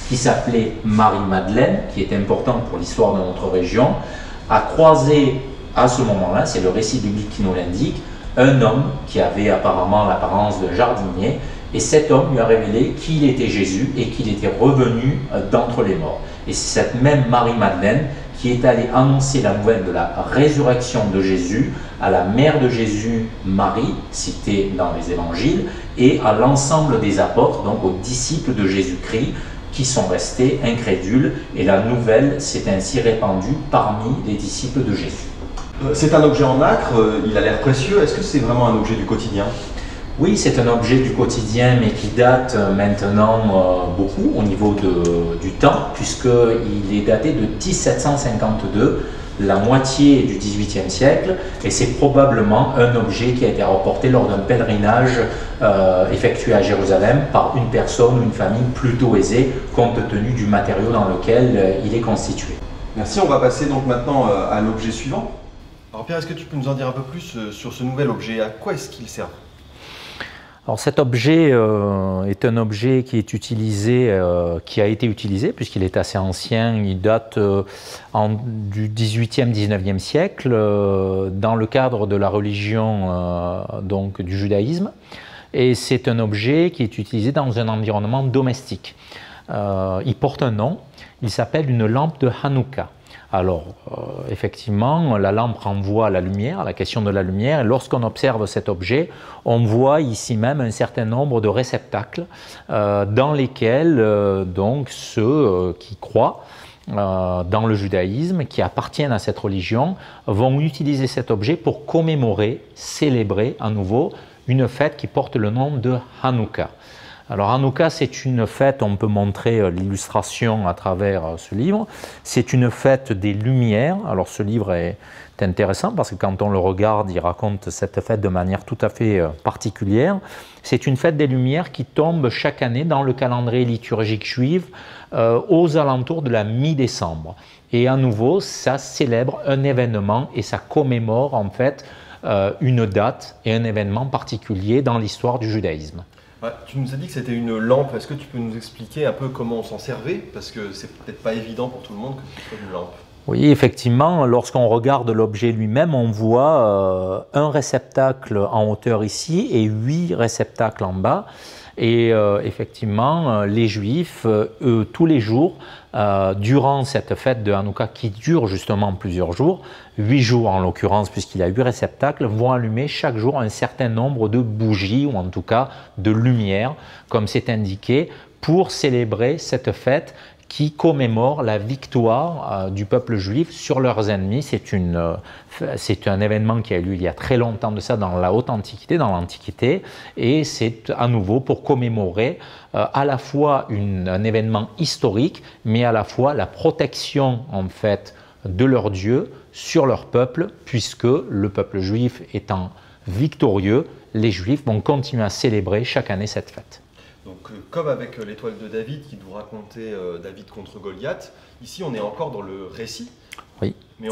qui s'appelait Marie-Madeleine, qui est importante pour l'histoire de notre région, a croisé à ce moment-là, c'est le récit biblique qui nous l'indique, un homme qui avait apparemment l'apparence de jardinier, et cet homme lui a révélé qu'il était Jésus et qu'il était revenu d'entre les morts. Et c'est cette même Marie-Madeleine qui est allée annoncer la nouvelle de la résurrection de Jésus à la mère de Jésus, Marie, citée dans les évangiles, et à l'ensemble des apôtres, donc aux disciples de Jésus-Christ, qui sont restés incrédules, et la nouvelle s'est ainsi répandue parmi les disciples de Jésus. C'est un objet en nacre, il a l'air précieux. Est-ce que c'est vraiment un objet du quotidien? Oui, c'est un objet du quotidien, mais qui date maintenant beaucoup au niveau du temps, puisqu'il est daté de 1752, la moitié du XVIIIe siècle, et c'est probablement un objet qui a été rapporté lors d'un pèlerinage effectué à Jérusalem par une personne ou une famille plutôt aisée, compte tenu du matériau dans lequel il est constitué. Merci, on va passer donc maintenant à l'objet suivant. Alors Pierre, est-ce que tu peux nous en dire un peu plus sur ce nouvel objet? À quoi est-ce qu'il sert? Alors cet objet est un objet qui est utilisé, qui a été utilisé puisqu'il est assez ancien, il date du 18e, 19e siècle dans le cadre de la religion donc du judaïsme, et c'est un objet qui est utilisé dans un environnement domestique. Il porte un nom, il s'appelle une lampe de Hanouka. Alors, effectivement, la lampe renvoie à la lumière, à la question de la lumière, et lorsqu'on observe cet objet, on voit ici même un certain nombre de réceptacles dans lesquels donc ceux qui croient dans le judaïsme, qui appartiennent à cette religion, vont utiliser cet objet pour commémorer, célébrer à nouveau une fête qui porte le nom de Hanouka. Alors Hanouka, c'est une fête, on peut montrer l'illustration à travers ce livre, c'est une fête des Lumières. Alors ce livre est intéressant parce que quand on le regarde, il raconte cette fête de manière tout à fait particulière. C'est une fête des Lumières qui tombe chaque année dans le calendrier liturgique juif aux alentours de la mi-décembre. Et à nouveau, ça célèbre un événement et ça commémore en fait une date et un événement particulier dans l'histoire du judaïsme. Ouais, tu nous as dit que c'était une lampe. Est-ce que tu peux nous expliquer un peu comment on s'en servait? Parce que c'est peut-être pas évident pour tout le monde que ce soit une lampe. Oui, effectivement, lorsqu'on regarde l'objet lui-même, on voit un réceptacle en hauteur ici et 8 réceptacles en bas. Et effectivement, les Juifs, tous les jours, durant cette fête de Hanouka qui dure justement plusieurs jours, 8 jours en l'occurrence puisqu'il y a 8 réceptacles, vont allumer chaque jour un certain nombre de bougies ou en tout cas de lumières, comme c'est indiqué, pour célébrer cette fête qui commémore la victoire du peuple juif sur leurs ennemis. C'est un événement qui a eu lieu il y a très longtemps de ça, dans la haute antiquité, dans l'Antiquité, et c'est à nouveau pour commémorer à la fois un événement historique, mais à la fois la protection en fait de leur Dieu sur leur peuple, puisque le peuple juif étant victorieux, les Juifs vont continuer à célébrer chaque année cette fête. Donc, comme avec l'étoile de David qui nous racontait David contre Goliath, ici on est encore dans le récit. Oui. Mais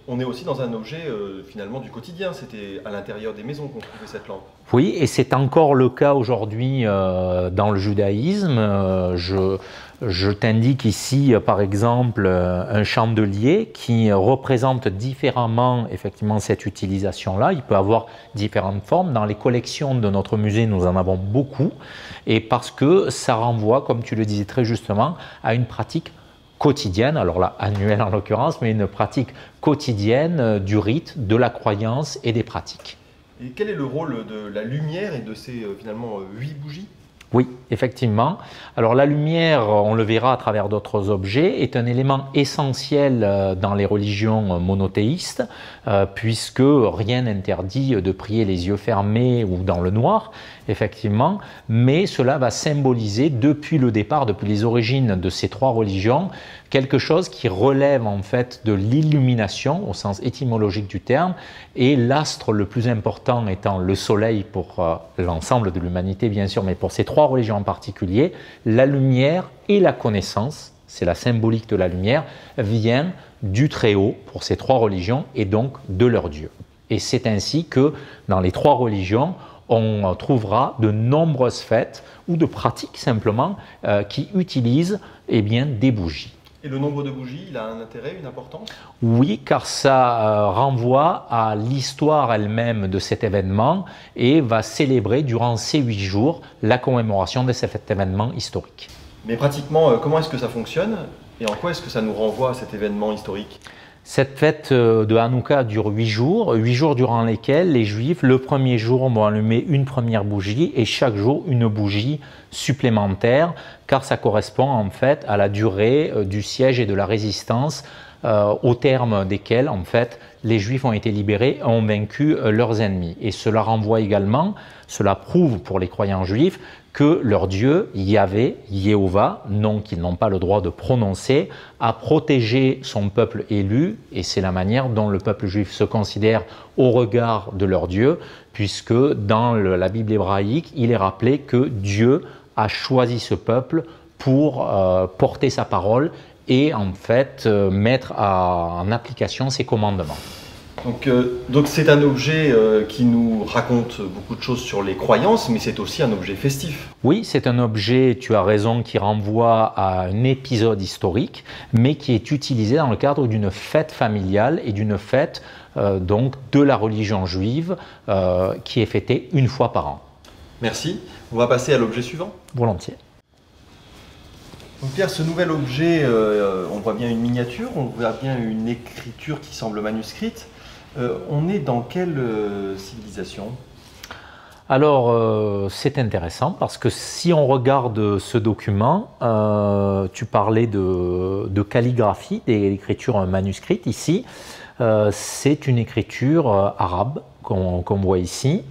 on est aussi dans un objet finalement du quotidien. C'était à l'intérieur des maisons qu'on trouvait cette lampe. Oui, et c'est encore le cas aujourd'hui dans le judaïsme. Je t'indique ici, par exemple, un chandelier qui représente différemment effectivement cette utilisation-là. Il peut avoir différentes formes. Dans les collections de notre musée, nous en avons beaucoup. Et parce que ça renvoie, comme tu le disais très justement, à une pratique quotidienne, alors là annuelle en l'occurrence, mais une pratique quotidienne du rite, de la croyance et des pratiques. Et quel est le rôle de la lumière et de ces finalement 8 bougies? Oui, effectivement. Alors la lumière, on le verra à travers d'autres objets, est un élément essentiel dans les religions monothéistes, puisque rien n'interdit de prier les yeux fermés ou dans le noir. effectivement, mais cela va symboliser depuis le départ, depuis les origines de ces trois religions, quelque chose qui relève en fait de l'illumination au sens étymologique du terme, et l'astre le plus important étant le soleil pour l'ensemble de l'humanité bien sûr, mais pour ces trois religions en particulier, la lumière et la connaissance, c'est la symbolique de la lumière, vient du Très-Haut pour ces trois religions et donc de leur Dieu. Et c'est ainsi que dans les trois religions, on trouvera de nombreuses fêtes ou de pratiques simplement qui utilisent des bougies. Et le nombre de bougies, il a un intérêt, une importance? Oui, car ça renvoie à l'histoire elle-même de cet événement et va célébrer durant ces 8 jours la commémoration de cet événement historique. Mais pratiquement, comment est-ce que ça fonctionne et en quoi est-ce que ça nous renvoie à cet événement historique? Cette fête de Hanouka dure 8 jours durant lesquels les Juifs, le premier jour, vont allumer une première bougie et chaque jour une bougie supplémentaire, car ça correspond en fait à la durée du siège et de la résistance au terme desquels en fait les Juifs ont été libérés et ont vaincu leurs ennemis. Et cela renvoie également, cela prouve pour les croyants juifs que leur Dieu, Yahvé, Yehovah, nom qu'ils n'ont pas le droit de prononcer, a protégé son peuple élu, et c'est la manière dont le peuple juif se considère au regard de leur Dieu, puisque dans la Bible hébraïque, il est rappelé que Dieu a choisi ce peuple pour porter sa parole et en fait mettre en application ses commandements. Donc c'est un objet qui nous raconte beaucoup de choses sur les croyances, mais c'est aussi un objet festif. Oui, c'est un objet, tu as raison, qui renvoie à un épisode historique, mais qui est utilisé dans le cadre d'une fête familiale et d'une fête donc de la religion juive qui est fêtée une fois par an. Merci. On va passer à l'objet suivant. Volontiers. Donc Pierre, ce nouvel objet, on voit bien une miniature, on voit bien une écriture qui semble manuscrite. On est dans quelle civilisation? Alors, c'est intéressant parce que si on regarde ce document, tu parlais de calligraphie, d'écriture manuscrite ici. C'est une écriture arabe qu'on voit ici.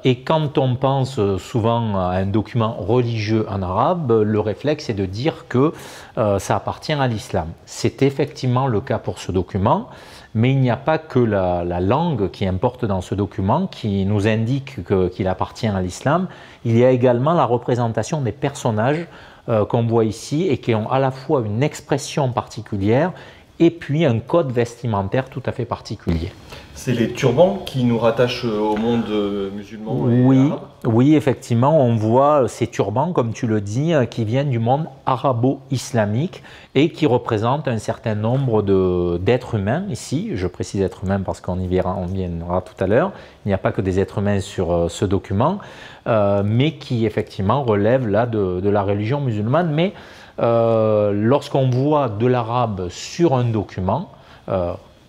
Et quand on pense souvent à un document religieux en arabe, le réflexe est de dire que ça appartient à l'islam. C'est effectivement le cas pour ce document, mais il n'y a pas que la langue qui importe dans ce document, qui nous indique qu'il appartient à l'islam. Il y a également la représentation des personnages qu'on voit ici et qui ont à la fois une expression particulière et puis un code vestimentaire tout à fait particulier. C'est les turbans qui nous rattachent au monde musulman et arabe? Oui, effectivement, on voit ces turbans, comme tu le dis, qui viennent du monde arabo-islamique et qui représentent un certain nombre d'êtres humains ici. Je précise êtres humains parce qu'on viendra tout à l'heure. Il n'y a pas que des êtres humains sur ce document, mais qui effectivement relèvent là de la religion musulmane. Mais lorsqu'on voit de l'arabe sur un document,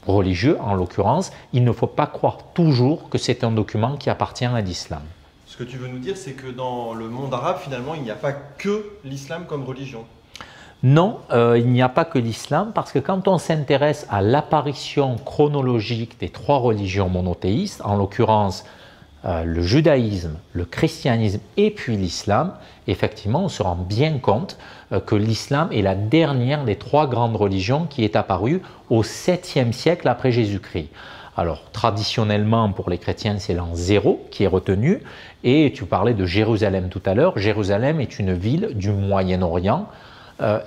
religieux en l'occurrence, il ne faut pas croire toujours que c'est un document qui appartient à l'islam. Ce que tu veux nous dire, c'est que dans le monde arabe, finalement, il n'y a pas que l'islam comme religion. Non, il n'y a pas que l'islam, parce que quand on s'intéresse à l'apparition chronologique des trois religions monothéistes, en l'occurrence le judaïsme, le christianisme et puis l'islam, effectivement, on se rend bien compte que l'islam est la dernière des trois grandes religions qui est apparue au 7e siècle après Jésus-Christ. Alors, traditionnellement, pour les chrétiens, c'est l'an 0 qui est retenu. Et tu parlais de Jérusalem tout à l'heure. Jérusalem est une ville du Moyen-Orient.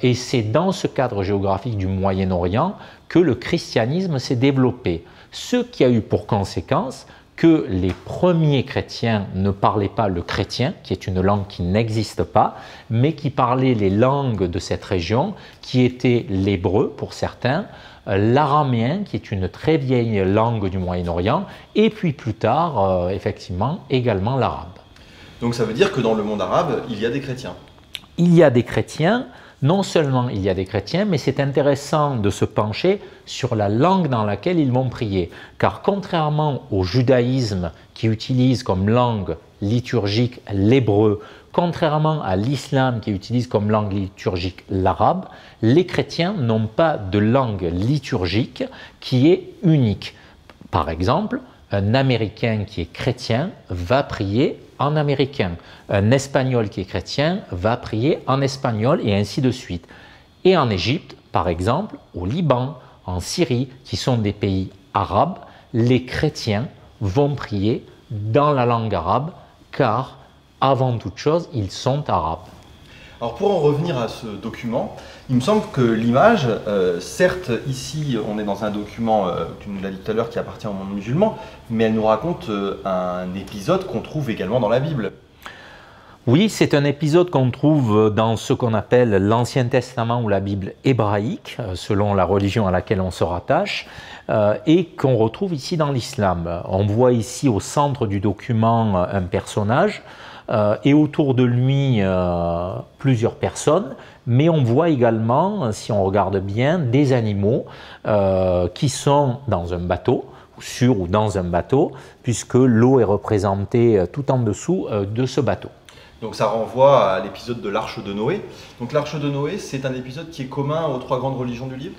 Et c'est dans ce cadre géographique du Moyen-Orient que le christianisme s'est développé. Ce qui a eu pour conséquence que les premiers chrétiens ne parlaient pas le chrétien, qui est une langue qui n'existe pas, mais qui parlaient les langues de cette région, qui étaient l'hébreu pour certains, l'araméen, qui est une très vieille langue du Moyen-Orient, et puis plus tard, effectivement, également l'arabe. Donc ça veut dire que dans le monde arabe, il y a des chrétiens? Il y a des chrétiens. Non seulement il y a des chrétiens, mais c'est intéressant de se pencher sur la langue dans laquelle ils vont prier. Car contrairement au judaïsme qui utilise comme langue liturgique l'hébreu, contrairement à l'islam qui utilise comme langue liturgique l'arabe, les chrétiens n'ont pas de langue liturgique qui est unique. Par exemple, un Américain qui est chrétien va prier en américain. Un espagnol qui est chrétien va prier en espagnol et ainsi de suite. Et en Égypte, par exemple, au Liban, en Syrie, qui sont des pays arabes, les chrétiens vont prier dans la langue arabe, car avant toute chose, ils sont arabes. Alors pour en revenir à ce document, il me semble que l'image, certes ici on est dans un document, tu nous l'as dit tout à l'heure, qui appartient au monde musulman, mais elle nous raconte un épisode qu'on trouve également dans la Bible. Oui, c'est un épisode qu'on trouve dans ce qu'on appelle l'Ancien Testament ou la Bible hébraïque, selon la religion à laquelle on se rattache, et qu'on retrouve ici dans l'islam. On voit ici au centre du document un personnage, et autour de lui plusieurs personnes, mais on voit également, si on regarde bien, des animaux qui sont dans un bateau, sur ou dans un bateau, puisque l'eau est représentée tout en dessous de ce bateau. Donc ça renvoie à l'épisode de l'Arche de Noé. Donc l'Arche de Noé, c'est un épisode qui est commun aux trois grandes religions du livre?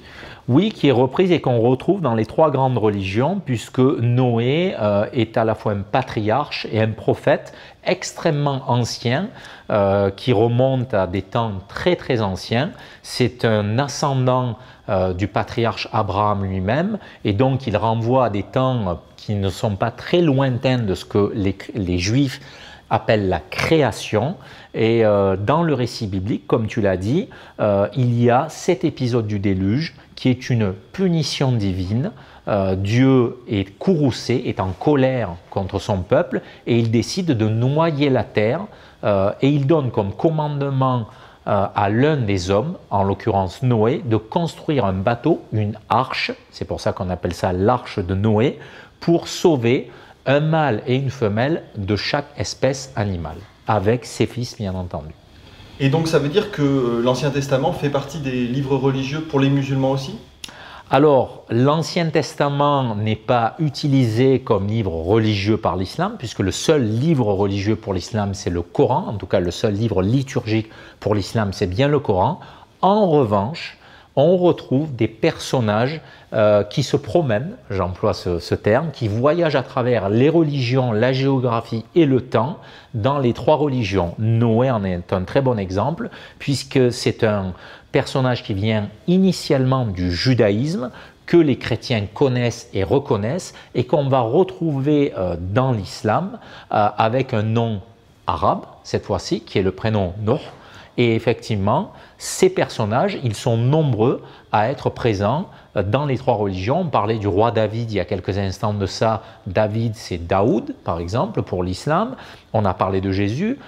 Oui, qui est reprise et qu'on retrouve dans les trois grandes religions, puisque Noé est à la fois un patriarche et un prophète extrêmement ancien, qui remonte à des temps très très anciens. C'est un ascendant du patriarche Abraham lui-même, et donc il renvoie à des temps qui ne sont pas très lointains de ce que les Juifs appelle la création. Et dans le récit biblique, comme tu l'as dit, il y a cet épisode du déluge qui est une punition divine. Dieu est courroucé, est en colère contre son peuple et il décide de noyer la terre et il donne comme commandement à l'un des hommes, en l'occurrence Noé, de construire un bateau, une arche, c'est pour ça qu'on appelle ça l'arche de Noé, pour sauver un mâle et une femelle de chaque espèce animale, avec ses fils bien entendu. Et donc ça veut dire que l'Ancien Testament fait partie des livres religieux pour les musulmans aussi? Alors, l'Ancien Testament n'est pas utilisé comme livre religieux par l'islam, puisque le seul livre religieux pour l'islam, c'est le Coran. En tout cas, le seul livre liturgique pour l'islam, c'est bien le Coran. En revanche, on retrouve des personnages qui se promènent, j'emploie ce terme, qui voyagent à travers les religions, la géographie et le temps dans les trois religions. Noé en est un très bon exemple, puisque c'est un personnage qui vient initialement du judaïsme, que les chrétiens connaissent et reconnaissent, et qu'on va retrouver dans l'islam avec un nom arabe, cette fois-ci, qui est le prénom Nuh. Et effectivement, ces personnages, ils sont nombreux à être présents dans les trois religions. On parlait du roi David il y a quelques instants de ça. David, c'est Daoud, par exemple, pour l'islam. On a parlé de Jésus.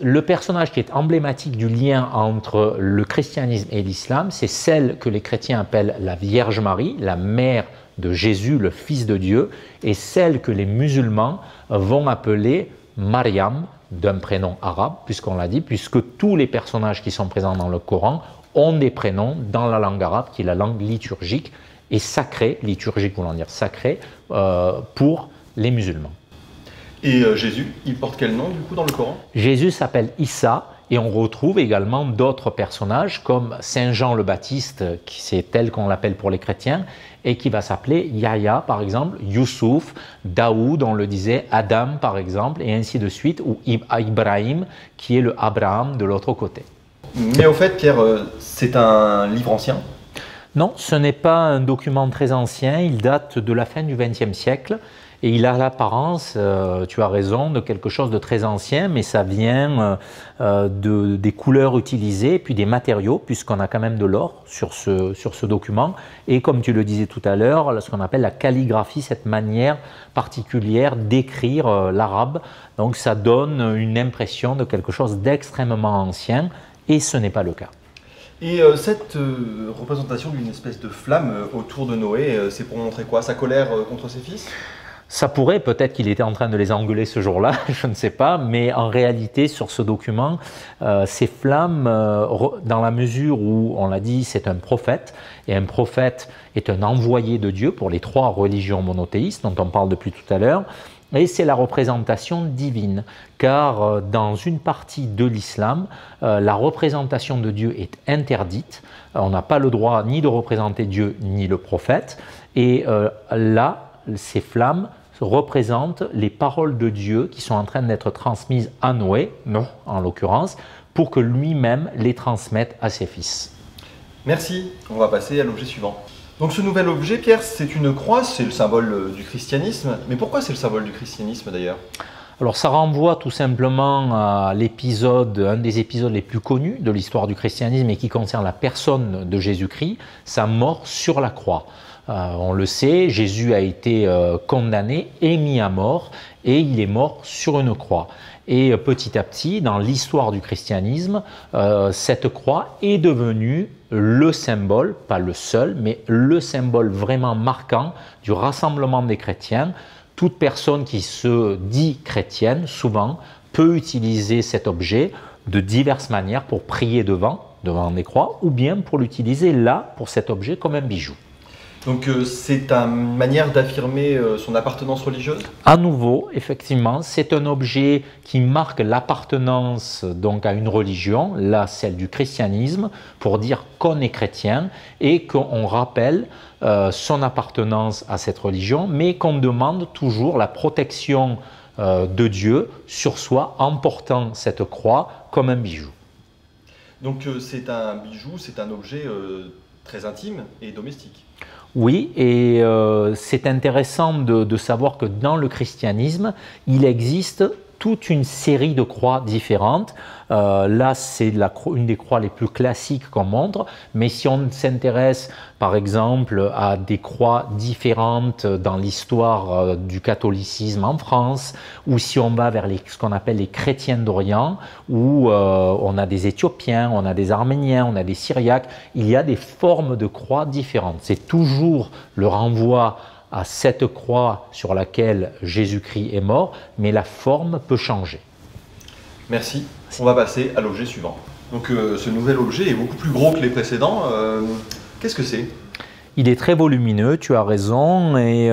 Le personnage qui est emblématique du lien entre le christianisme et l'islam, c'est celle que les chrétiens appellent la Vierge Marie, la mère de Jésus, le Fils de Dieu, et celle que les musulmans vont appeler Mariam, d'un prénom arabe, puisqu'on l'a dit, puisque tous les personnages qui sont présents dans le Coran ont des prénoms dans la langue arabe, qui est la langue liturgique et sacrée, liturgique voulant dire sacrée, pour les musulmans. Et Jésus, il porte quel nom du coup dans le Coran? Jésus s'appelle Issa, et on retrouve également d'autres personnages comme Saint Jean le Baptiste, qui c'est tel qu'on l'appelle pour les chrétiens, et qui va s'appeler Yahya par exemple, Youssouf, Daoud, on le disait, Adam par exemple, et ainsi de suite, ou Ibrahim, qui est le Abraham de l'autre côté. Mais au fait, Pierre, c'est un livre ancien? Non, ce n'est pas un document très ancien, il date de la fin du XXe siècle, et il a l'apparence, tu as raison, de quelque chose de très ancien, mais ça vient des couleurs utilisées et puis des matériaux, puisqu'on a quand même de l'or sur ce document. Et comme tu le disais tout à l'heure, ce qu'on appelle la calligraphie, cette manière particulière d'écrire l'arabe. Donc ça donne une impression de quelque chose d'extrêmement ancien, et ce n'est pas le cas. Et cette représentation d'une espèce de flamme autour de Noé, c'est pour montrer quoi? Sa colère contre ses fils? Ça pourrait, peut-être qu'il était en train de les engueuler ce jour-là, je ne sais pas, mais en réalité, sur ce document, ces flammes, dans la mesure où, on l'a dit, c'est un prophète, et un prophète est un envoyé de Dieu pour les trois religions monothéistes dont on parle depuis tout à l'heure, et c'est la représentation divine, car dans une partie de l'islam, la représentation de Dieu est interdite, on n'a pas le droit ni de représenter Dieu ni le prophète, et là, ces flammes représente les paroles de Dieu qui sont en train d'être transmises à Noé, en l'occurrence, pour que lui-même les transmette à ses fils. Merci. On va passer à l'objet suivant. Donc ce nouvel objet, Pierre, c'est une croix, c'est le symbole du christianisme. Mais pourquoi c'est le symbole du christianisme d'ailleurs? Alors ça renvoie tout simplement à l'épisode, un des épisodes les plus connus de l'histoire du christianisme et qui concerne la personne de Jésus-Christ, sa mort sur la croix. On le sait, Jésus a été condamné et mis à mort et il est mort sur une croix. Et petit à petit, dans l'histoire du christianisme, cette croix est devenue le symbole, pas le seul, mais le symbole vraiment marquant du rassemblement des chrétiens. Toute personne qui se dit chrétienne, souvent, peut utiliser cet objet de diverses manières pour prier devant des croix, ou bien pour l'utiliser là, pour cet objet, comme un bijou. Donc c'est une manière d'affirmer son appartenance religieuse? À nouveau, effectivement, c'est un objet qui marque l'appartenance donc à une religion, là celle du christianisme, pour dire qu'on est chrétien et qu'on rappelle son appartenance à cette religion, mais qu'on demande toujours la protection de Dieu sur soi en portant cette croix comme un bijou. Donc c'est un bijou, c'est un objet très intime et domestique. Oui, et c'est intéressant de savoir que dans le christianisme, il existe toute une série de croix différentes. Là, c'est une des croix les plus classiques qu'on montre, mais si on s'intéresse par exemple à des croix différentes dans l'histoire du catholicisme en France, ou si on va vers ce qu'on appelle les chrétiens d'Orient, où on a des Éthiopiens, on a des Arméniens, on a des Syriaques, il y a des formes de croix différentes. C'est toujours le renvoi à cette croix sur laquelle Jésus-Christ est mort, mais la forme peut changer. Merci. On va passer à l'objet suivant. Donc ce nouvel objet est beaucoup plus gros que les précédents. Qu'est-ce que c'est? Il est très volumineux, tu as raison, et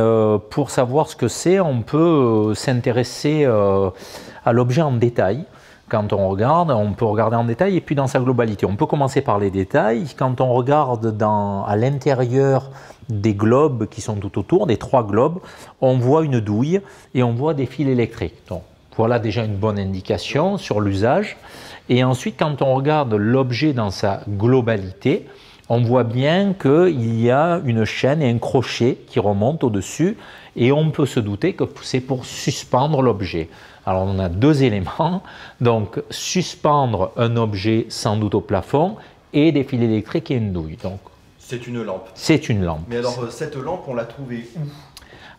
pour savoir ce que c'est, on peut s'intéresser à l'objet en détail. Quand on regarde, on peut regarder en détail et puis dans sa globalité. On peut commencer par les détails. Quand on regarde à l'intérieur des globes qui sont tout autour, des 3 globes, on voit une douille et on voit des fils électriques. Donc voilà déjà une bonne indication sur l'usage. Et ensuite, quand on regarde l'objet dans sa globalité, on voit bien qu'il y a une chaîne et un crochet qui remontent au-dessus et on peut se douter que c'est pour suspendre l'objet. Alors on a 2 éléments, donc suspendre un objet sans doute au plafond et des fils électriques et une douille. Donc c'est une lampe. C'est une lampe. Mais alors cette lampe, on l'a trouvée où?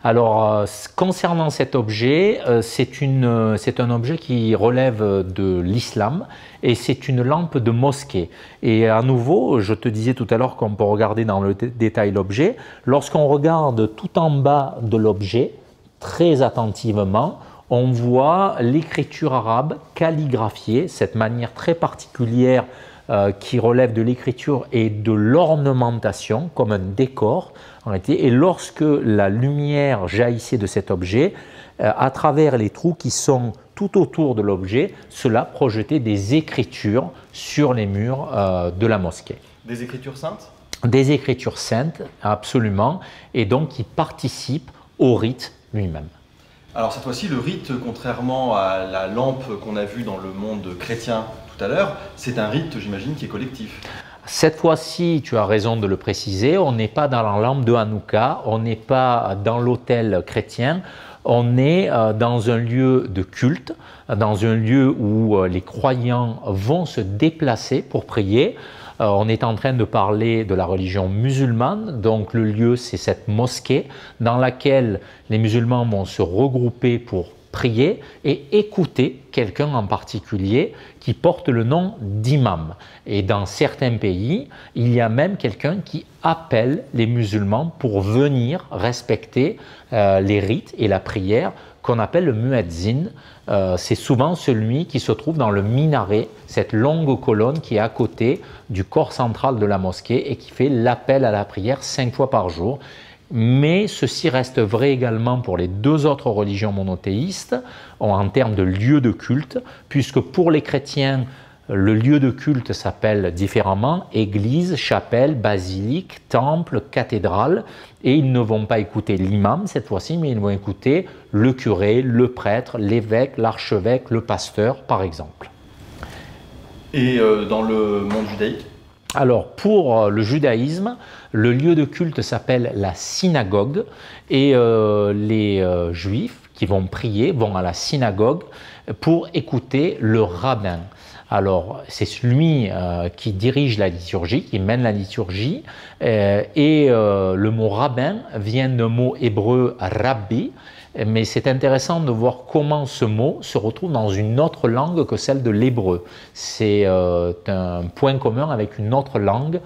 Alors concernant cet objet, c'est un objet qui relève de l'islam et c'est une lampe de mosquée. Et à nouveau, je te disais tout à l'heure qu'on peut regarder dans le détail l'objet. Lorsqu'on regarde tout en bas de l'objet, très attentivement, on voit l'écriture arabe calligraphiée, cette manière très particulière qui relève de l'écriture et de l'ornementation, comme un décor en réalité. Et lorsque la lumière jaillissait de cet objet, à travers les trous qui sont tout autour de l'objet, cela projetait des écritures sur les murs de la mosquée. Des écritures saintes? Des écritures saintes, absolument, et donc qui participent au rite lui-même. Alors cette fois-ci, le rite, contrairement à la lampe qu'on a vue dans le monde chrétien tout à l'heure, c'est un rite, j'imagine, qui est collectif. Cette fois-ci, tu as raison de le préciser, on n'est pas dans la lampe de Hanouka, on n'est pas dans l'autel chrétien, on est dans un lieu de culte, dans un lieu où les croyants vont se déplacer pour prier. On est en train de parler de la religion musulmane, donc le lieu c'est cette mosquée dans laquelle les musulmans vont se regrouper pour prier et écouter quelqu'un en particulier qui porte le nom d'imam. Et dans certains pays, il y a même quelqu'un qui appelle les musulmans pour venir respecter les rites et la prière qu'on appelle le muezzin. C'est souvent celui qui se trouve dans le minaret, cette longue colonne qui est à côté du corps central de la mosquée et qui fait l'appel à la prière 5 fois par jour. Mais ceci reste vrai également pour les 2 autres religions monothéistes en termes de lieu de culte, puisque pour les chrétiens, Le lieu de culte s'appelle différemment église, chapelle, basilique, temple, cathédrale. Et ils ne vont pas écouter l'imam cette fois-ci, mais ils vont écouter le curé, le prêtre, l'évêque, l'archevêque, le pasteur, par exemple. Et dans le monde judaïque? Alors, pour le judaïsme, le lieu de culte s'appelle la synagogue et les juifs qui vont prier vont à la synagogue pour écouter le rabbin. Alors, c'est lui qui dirige la liturgie, qui mène la liturgie, et le mot rabbin vient d'un mot hébreu rabbi, mais c'est intéressant de voir comment ce mot se retrouve dans une autre langue que celle de l'hébreu. C'est un point commun avec une autre langue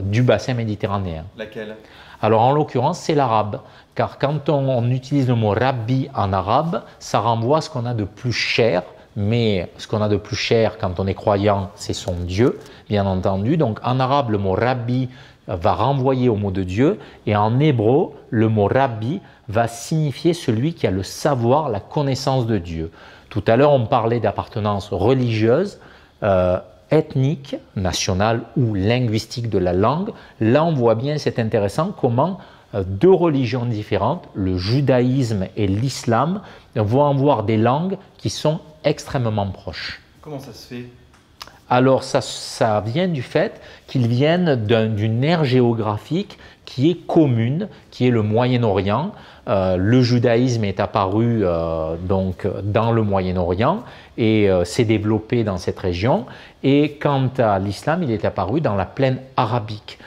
du bassin méditerranéen. Laquelle? Alors en l'occurrence, c'est l'arabe, car quand on utilise le mot rabbi en arabe, ça renvoie à ce qu'on a de plus cher, mais ce qu'on a de plus cher quand on est croyant, c'est son Dieu, bien entendu. Donc en arabe, le mot rabbi va renvoyer au mot de Dieu, et en hébreu, le mot rabbi va signifier celui qui a le savoir, la connaissance de Dieu. Tout à l'heure, on parlait d'appartenance religieuse, ethnique, nationale ou linguistique de la langue. Là, on voit bien, c'est intéressant, comment deux religions différentes, le judaïsme et l'islam, vont avoir des langues qui sont extrêmement proches. Comment ça se fait? Alors, ça vient du fait qu'ils viennent d'une aire géographique qui est commune, qui est le Moyen-Orient. Le judaïsme est apparu donc dans le Moyen-Orient et s'est développé dans cette région. Et quant à l'islam, il est apparu dans la plaine arabique.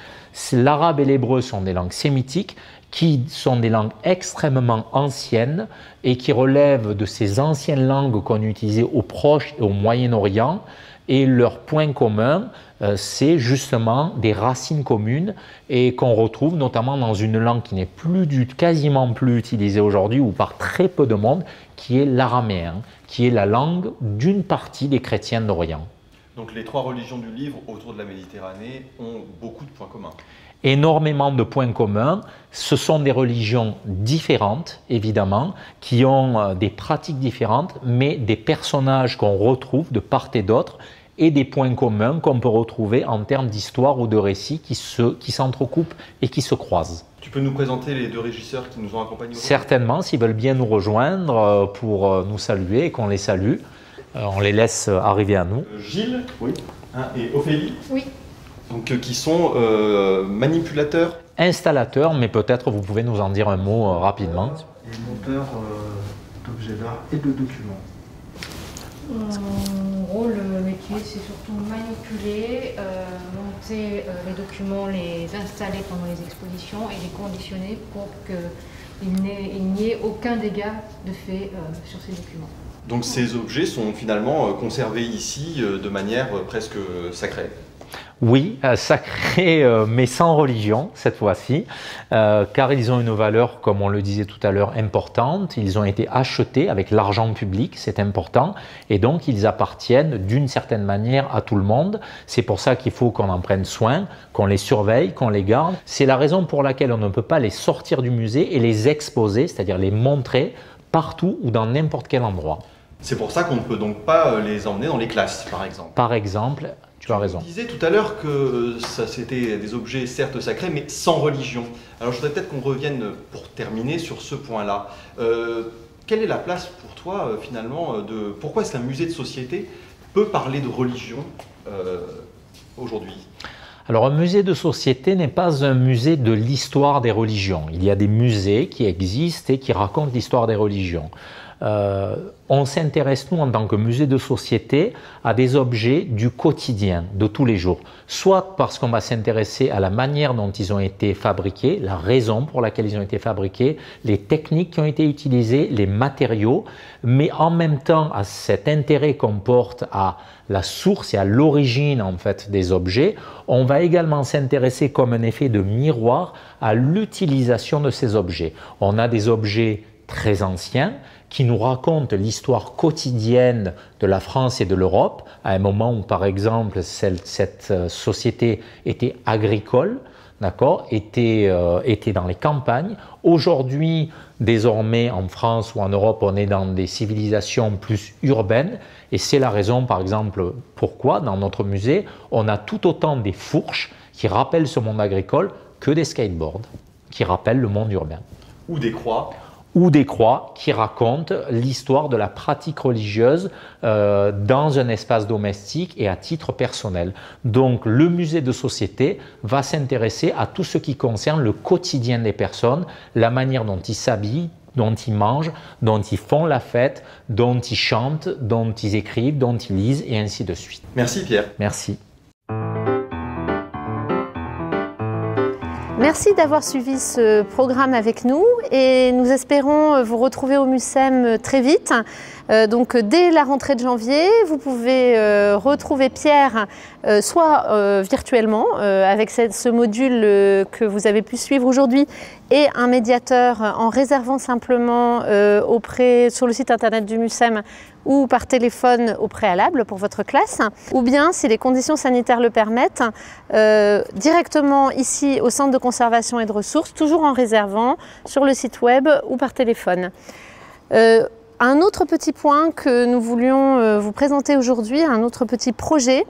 L'arabe et l'hébreu sont des langues sémitiques qui sont des langues extrêmement anciennes et qui relèvent de ces anciennes langues qu'on utilisait au Proche et au Moyen-Orient. Et leur point commun, c'est justement des racines communes et qu'on retrouve notamment dans une langue qui n'est quasiment plus utilisée aujourd'hui ou par très peu de monde, qui est l'araméen, qui est la langue d'une partie des chrétiens d'Orient. Donc les trois religions du livre autour de la Méditerranée ont beaucoup de points communs. Énormément de points communs. Ce sont des religions différentes, évidemment, qui ont des pratiques différentes, mais des personnages qu'on retrouve de part et d'autre et des points communs qu'on peut retrouver en termes d'histoire ou de récits qui s'entrecoupent et qui se croisent. Tu peux nous présenter les deux régisseurs qui nous ont accompagnés aujourd'hui? Certainement, s'ils veulent bien nous rejoindre pour nous saluer et qu'on les salue, on les laisse arriver à nous. Gilles, oui, et Ophélie, oui. Donc, qui sont manipulateurs, installateurs, mais peut-être vous pouvez nous en dire un mot rapidement. Et monteur d'objets d'art et de documents. En gros, le métier, c'est surtout manipuler, monter les documents, les installer pendant les expositions et les conditionner pour qu'il n'y ait aucun dégât de fait sur ces documents. Donc ces objets sont finalement conservés ici de manière presque sacrée. Oui, sacré, mais sans religion cette fois-ci, car ils ont une valeur, comme on le disait tout à l'heure, importante. Ils ont été achetés avec l'argent public, c'est important, et donc ils appartiennent d'une certaine manière à tout le monde. C'est pour ça qu'il faut qu'on en prenne soin, qu'on les surveille, qu'on les garde. C'est la raison pour laquelle on ne peut pas les sortir du musée et les exposer, c'est-à-dire les montrer partout ou dans n'importe quel endroit. C'est pour ça qu'on ne peut donc pas les emmener dans les classes, par exemple. Par exemple, tu as raison. Tu disais tout à l'heure que c'était des objets certes sacrés, mais sans religion. Alors je voudrais peut-être qu'on revienne pour terminer sur ce point-là. Quelle est la place pour toi finalement de... Pourquoi est-ce qu'un musée de société peut parler de religion aujourd'hui ? Alors un musée de société n'est pas un musée de l'histoire des religions. Il y a des musées qui existent et qui racontent l'histoire des religions. On s'intéresse, nous, en tant que musée de société, à des objets du quotidien, de tous les jours. Soit parce qu'on va s'intéresser à la manière dont ils ont été fabriqués, la raison pour laquelle ils ont été fabriqués, les techniques qui ont été utilisées, les matériaux, mais en même temps à cet intérêt qu'on porte à la source et à l'origine en fait des objets, on va également s'intéresser comme un effet de miroir à l'utilisation de ces objets. On a des objets très anciens qui nous racontent l'histoire quotidienne de la France et de l'Europe, à un moment où, par exemple, cette société était agricole. d'accord, étaient dans les campagnes. Aujourd'hui, désormais, en France ou en Europe, on est dans des civilisations plus urbaines. Et c'est la raison, par exemple, pourquoi, dans notre musée, on a tout autant des fourches qui rappellent ce monde agricole que des skateboards, qui rappellent le monde urbain. Ou des croix. Ou des croix qui racontent l'histoire de la pratique religieuse dans un espace domestique et à titre personnel. Donc le musée de société va s'intéresser à tout ce qui concerne le quotidien des personnes, la manière dont ils s'habillent, dont ils mangent, dont ils font la fête, dont ils chantent, dont ils écrivent, dont ils lisent et ainsi de suite. Merci Pierre. Merci. Merci d'avoir suivi ce programme avec nous et nous espérons vous retrouver au MUSEM très vite. Donc dès la rentrée de janvier, vous pouvez retrouver Pierre soit virtuellement avec ce module que vous avez pu suivre aujourd'hui et un médiateur en réservant simplement sur le site internet du MUSEM ou par téléphone au préalable pour votre classe, ou bien, si les conditions sanitaires le permettent, directement ici au centre de conservation et de ressources, toujours en réservant sur le site web ou par téléphone. Un autre petit point que nous voulions vous présenter aujourd'hui, un autre petit projet,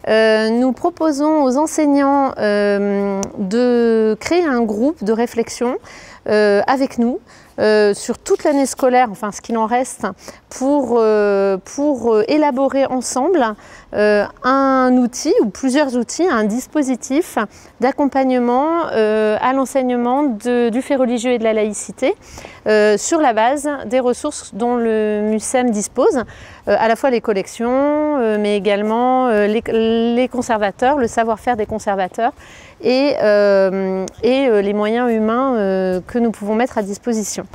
nous proposons aux enseignants de créer un groupe de réflexion avec nous sur toute l'année scolaire, enfin ce qu'il en reste, pour élaborer ensemble un outil ou plusieurs outils, un dispositif d'accompagnement à l'enseignement du fait religieux et de la laïcité sur la base des ressources dont le MUSEM dispose, à la fois les collections, mais également les conservateurs, le savoir-faire des conservateurs et les moyens humains que nous pouvons mettre à disposition.